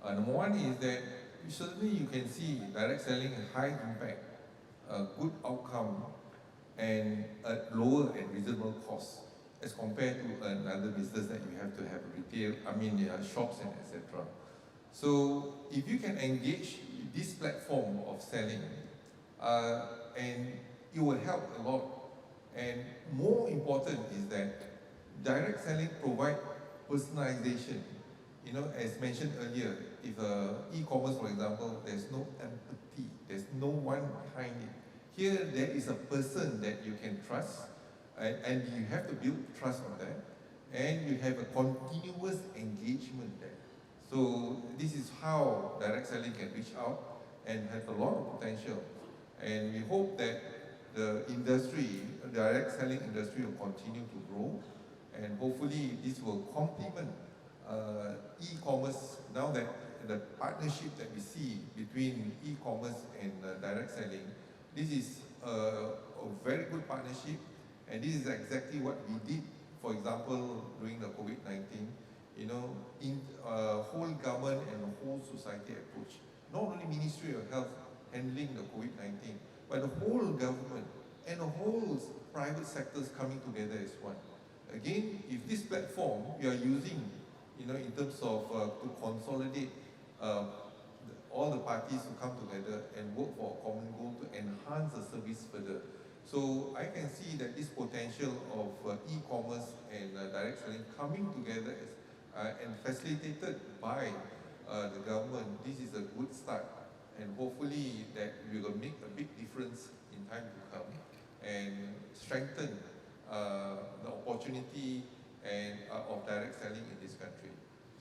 Number one is that certainly you can see direct selling has high impact, good outcome, and at lower and reasonable cost as compared to another business that you have to have retail, shops and etc. So if you can engage this platform of selling, and it will help a lot. And more important is that direct selling provide personalization. You know, as mentioned earlier, if e-commerce, for example, there's no empathy, there's no one behind it. Here, there is a person that you can trust, and you have to build trust on that, and you have a continuous engagement there. So this is how direct selling can reach out and have a lot of potential. And we hope that the industry, direct selling industry, will continue to grow, and hopefully this will complement e-commerce. Now that the partnership that we see between e-commerce and direct selling, this is a very good partnership, and this is exactly what we did, for example, during the COVID-19, you know, in whole government and the whole society approach. Not only Ministry of Health handling the COVID-19, but the whole government and the whole private sectors coming together as one. Again, if this platform we are using, you know, in terms of to consolidate all the parties to come together and work for a common goal to enhance the service further. So I can see that this potential of e-commerce and direct selling coming together and facilitated by the government, this is a good start. And hopefully that we will make a big difference in time to come and strengthen the opportunity and of direct selling in this country.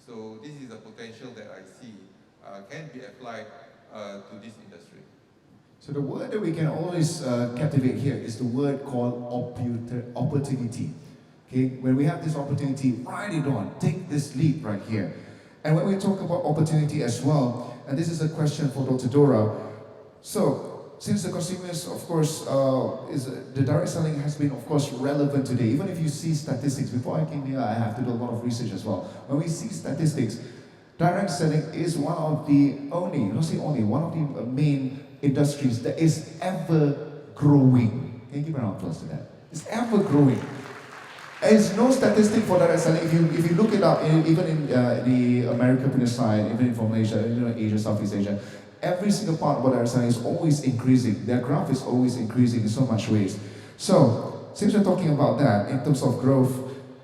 So this is a potential that I see can be applied to this industry. So the word that we can always captivate here is the word called opportunity. Okay, when we have this opportunity, write it on, take this leap right here. And when we talk about opportunity as well, and this is a question for Dr. Dora. So, since the consumers, of course, the direct selling has been, of course, relevant today. Even if you see statistics, before I came here, I have to do a lot of research as well. When we see statistics, direct selling is one of the only, not say only, one of the main industries that is ever growing. Can you give a round of applause to that? It's ever growing. There's no statistic for direct selling. If you look it up, even in the American side, even for Malaysia, you know, Asia, Southeast Asia, every single part about direct selling is always increasing. Their graph is always increasing in so much ways. So, since we're talking about that in terms of growth,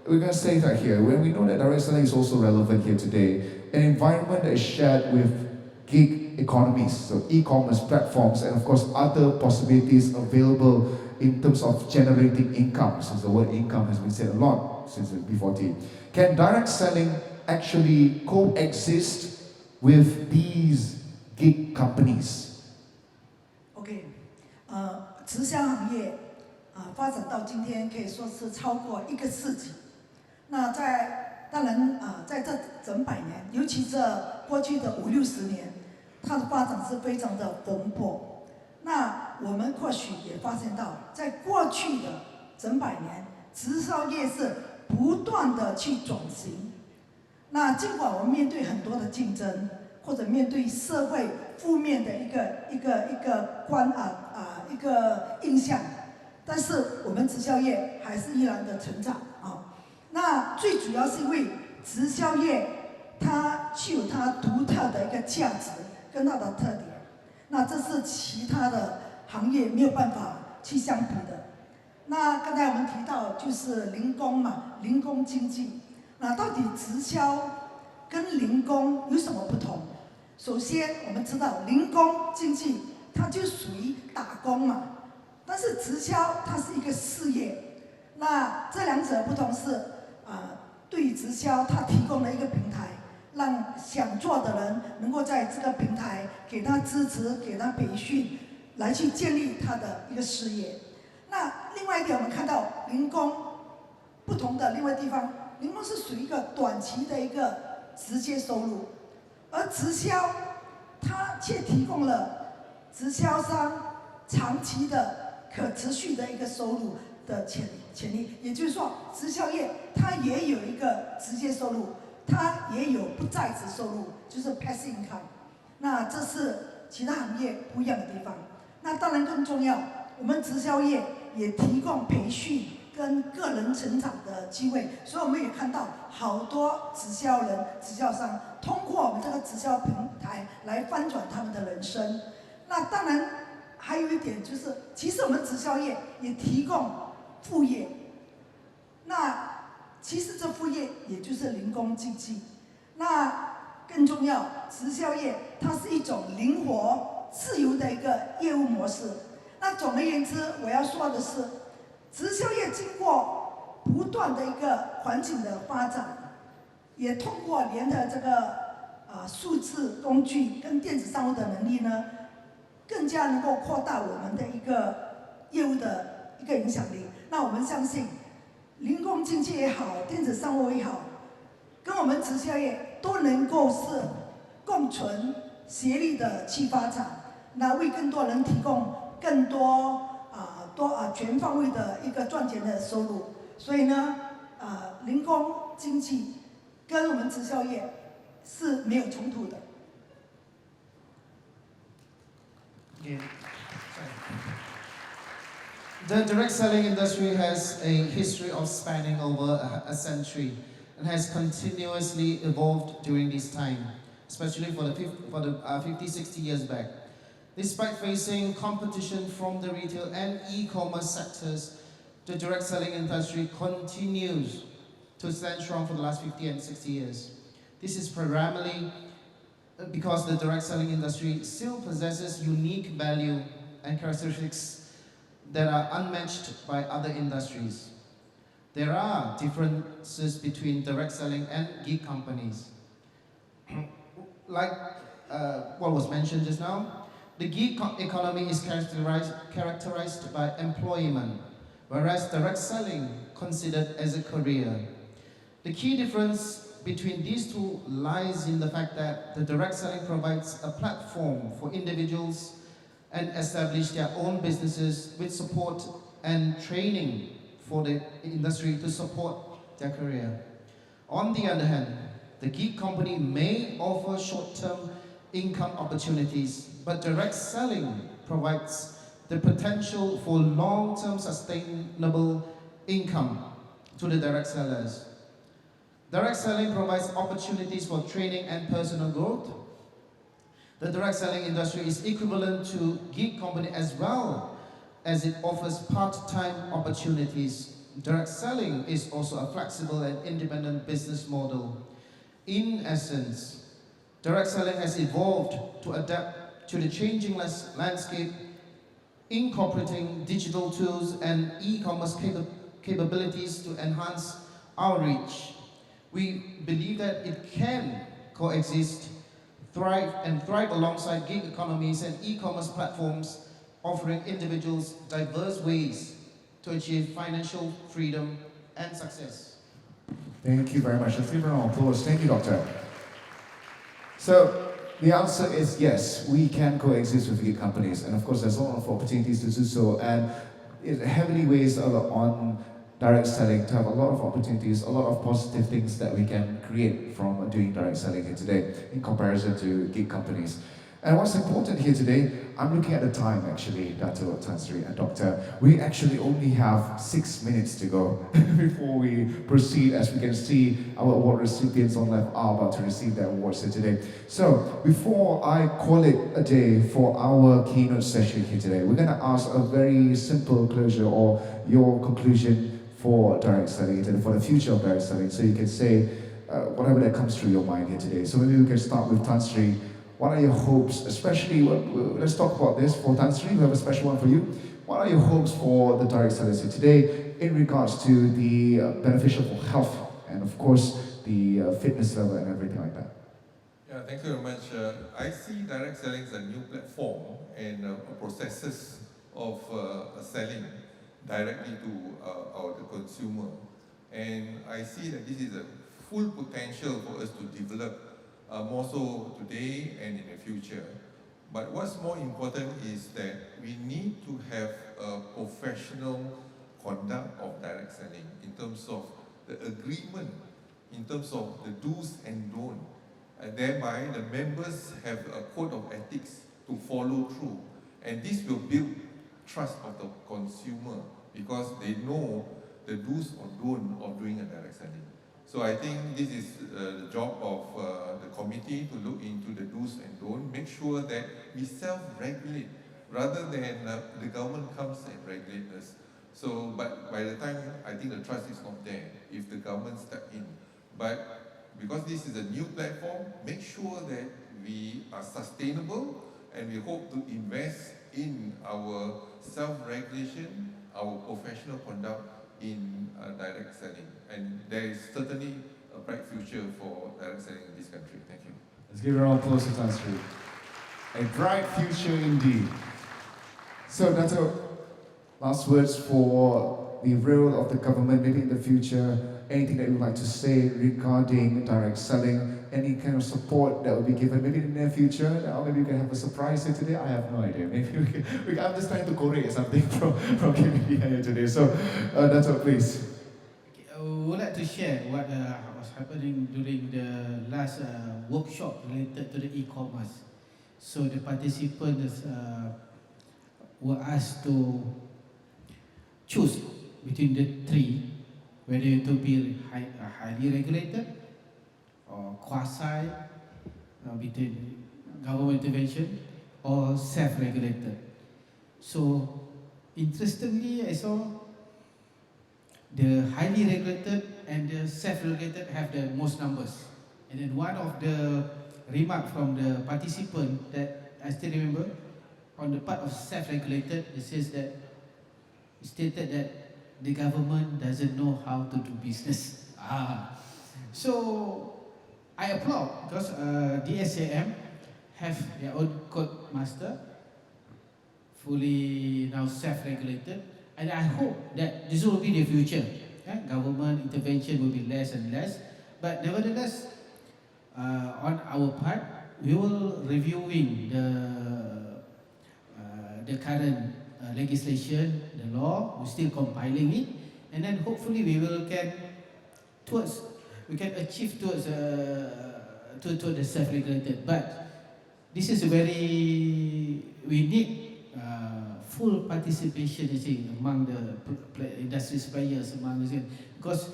we're going to say that here. When we know that direct selling is also relevant here today, an environment that is shared with gig economies, so e-commerce platforms, and of course other possibilities available in terms of generating income, since the word income has been said a lot since before tea. Can direct selling actually coexist with these gig companies? OK， 直销行业发展到今天可以说是超过1个世纪。那当然在这整百年，尤其这过去的50-60年，它的发展是非常的蓬勃。那我们或许也发现到，在过去的整百年，直销业是不断的去转型。那尽管我们面对很多的竞争，或者面对社会负面的一个印象，但是我们直销业还是依然的成长啊。那最主要是因为直销业它具有它独特的一个价值跟它的特点。那这是其他的行业没有办法去相比的。那刚才我们提到就是零工嘛，零工经济。那到底直销跟零工有什么不同？首先我们知道零工经济它就属于打工嘛，但是直销它是一个事业。那这两者不同是对于直销它提供了一个平台。让想做的人能够在这个平台给他支持、给他培训，来去建立他的一个事业。那另外一点，我们看到零工不同的另外地方，零工是属于一个短期的一个直接收入，而直销它却提供了直销商长期的可持续的一个收入的潜力。也就是说，直销业它也有一个直接收入，它也有不在职收入，就是 passive income。那这是其他行业不一样的地方。那当然更重要，我们直销业也提供培训跟个人成长的机会，所以我们也看到好多直销人、直销商通过我们这个直销平台来翻转他们的人生。那当然还有一点就是，其实我们直销业也提供副业。那其实这副业也就是零工经济。那更重要，直销业它是一种灵活、自由的一个业务模式。那总而言之，我要说的是，直销业经过不断的一个环境的发展，也通过联合这个数字工具跟电子商务的能力呢，更加能够扩大我们的一个业务的一个影响力。那我们相信，零工经济也好，电子商务也好，跟我们直销业都能够是共存协力的去发展，那为更多人提供更多全方位的一个赚钱的收入。所以呢，零工经济跟我们直销业是没有冲突的。Yeah. The direct selling industry has a history of spanning over a century and has continuously evolved during this time, especially for the 50, 60 years back. Despite facing competition from the retail and e-commerce sectors, the direct selling industry continues to stand strong for the last 50 and 60 years. This is primarily because the direct selling industry still possesses unique value and characteristics that are unmatched by other industries. There are differences between direct selling and gig companies. Like what was mentioned just now, the gig economy is characterized by employment, whereas direct selling considered as a career. The key difference between these two lies in the fact that the direct selling provides a platform for individuals and establish their own businesses with support and training for the industry to support their career. On the other hand, the gig company may offer short-term income opportunities, but direct selling provides the potential for long-term sustainable income to the direct sellers. Direct selling provides opportunities for training and personal growth. The direct selling industry is equivalent to gig company as well as it offers part-time opportunities. Direct selling is also a flexible and independent business model. In essence, direct selling has evolved to adapt to the changing landscape, incorporating digital tools and e-commerce capabilities to enhance our reach. We believe that it can coexist, thrive alongside gig economies and e-commerce platforms, offering individuals diverse ways to achieve financial freedom and success. Thank you very much. Let's give a round of applause. Thank you, Doctor. So the answer is yes, we can coexist with gig companies, and of course there's a lot of opportunities to do so, and it heavily weighs on direct selling to have a lot of opportunities, a lot of positive things that we can create from doing direct selling here today in comparison to gig companies. And what's important here today, I'm looking at the time actually, Dato, Tan Sri and Doctor. We actually only have 6 minutes to go before we proceed. As we can see, our award recipients on left are about to receive their awards here today. So before I call it a day for our keynote session here today, we're going to ask a very simple closure or your conclusion for direct selling and for the future of direct selling. So you can say whatever that comes through your mind here today. So maybe we can start with Tan Sri. What are your hopes, especially, let's talk about this for Tan Sri, we have a special one for you. What are your hopes for the direct sellers here today in regards to the beneficial for health and of course the fitness level and everything like that? Yeah, thank you very much. I see direct selling as a new platform and processes of selling directly to the consumer. And I see that this is a full potential for us to develop more so today and in the future. But what's more important is that we need to have a professional conduct of direct selling, in terms of the agreement, in terms of the do's and don'ts. And thereby, the members have a code of ethics to follow through. And this will build trust of the consumer because they know the do's or don'ts of doing a direct selling. So I think this is the job of the committee to look into the do's and don'ts, make sure that we self-regulate rather than the government comes and regulate us. So, but by the time, I think the trust is not there if the government step in. But because this is a new platform, make sure that we are sustainable and we hope to invest in our self-regulation, our professional conduct in direct selling. And there is certainly a bright future for direct selling in this country. Thank you. Let's give a round of applause to Tan Sri. A bright future indeed. So, Dato, last words for the role of the government, maybe in the future, anything that you would like to say regarding direct selling, any kind of support that will be given, maybe in the near future, or maybe you can have a surprise here today, I have no idea. Maybe I'm just trying to correct something from KBD here today. So, Dato, please. Okay, I would like to share what was happening during the last workshop related to the e-commerce. So the participants were asked to choose between the three, whether to be highly regulated or quasi, between government intervention or self-regulated. So interestingly, I saw the highly regulated and the self-regulated have the most numbers. And then one of the remark from the participant that I still remember, on the part of self-regulated, it says that, it stated that the government doesn't know how to do business. So I applaud because DSAM have their own code master, fully now self-regulated, and I hope that this will be the future. Government intervention will be less and less, but nevertheless, on our part, we will reviewing the current legislation, the law. We're still compiling it, and then hopefully we can achieve towards to the self-regulated. But this is we need full participation, you see, among the industry players, because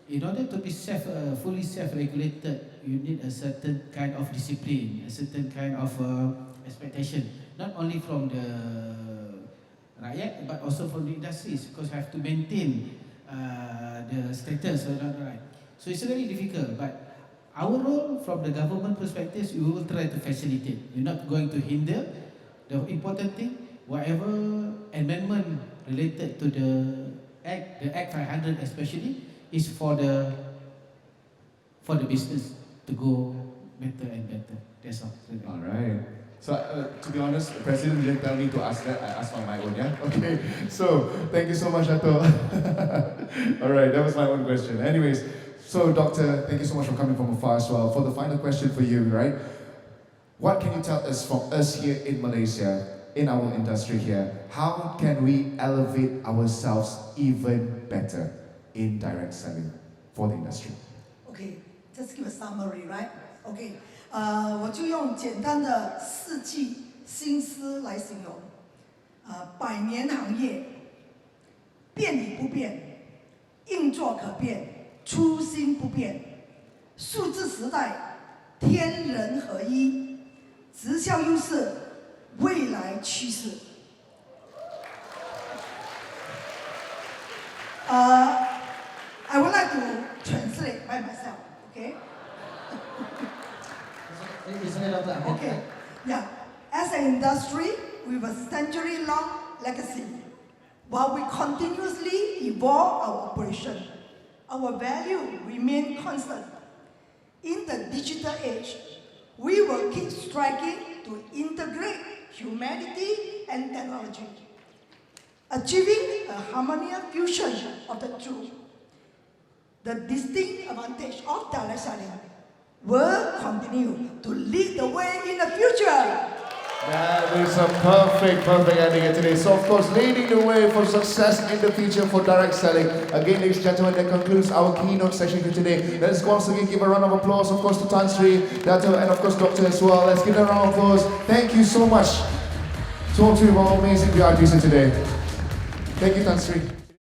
in order to be fully self-regulated, you need a certain kind of discipline, a certain kind of expectation, not only from the rakyat, but also from the industries, because have to maintain the status or not right. So it's very difficult, but our role from the government perspective, we will try to facilitate. We're not going to hinder. The important thing, whatever amendment related to the Act 500 especially, is for the business to go better and better. That's all. All right. So, to be honest, the President didn't tell me to ask that. I asked on my own, yeah? Okay. So, thank you so much, Dato. All right, that was my own question. Anyways, so Doctor, thank you so much for coming from afar as well. For the final question for you, right? What can you tell us from us here in Malaysia, in our industry here? How can we elevate ourselves even better in direct selling for the industry? Okay, just give a summary, right? Okay. 我就用简单的4句心思来形容。百年行业，变与不变，硬作可变，初心不变。数字时代，天人合一，直销优势，未来趋势。I would like to translate by myself, okay? Okay, yeah. As an industry with a century-long legacy, while we continuously evolve our operation, our value remain constant. In the digital age, we will keep striving to integrate humanity and technology, achieving a harmonious fusion of the two. The distinct advantage of direct selling will continue to lead the way in the future. That is a perfect ending here today. So of course, leading the way for success in the future for direct selling. Again, ladies and gentlemen, that concludes our keynote session for today. Let's once again give a round of applause, of course, to Tan Sri, Dato, and of course, Doctor as well. Let's give a round of applause. Thank you so much to all three of our amazing VIPs today. Thank you, Tan Sri.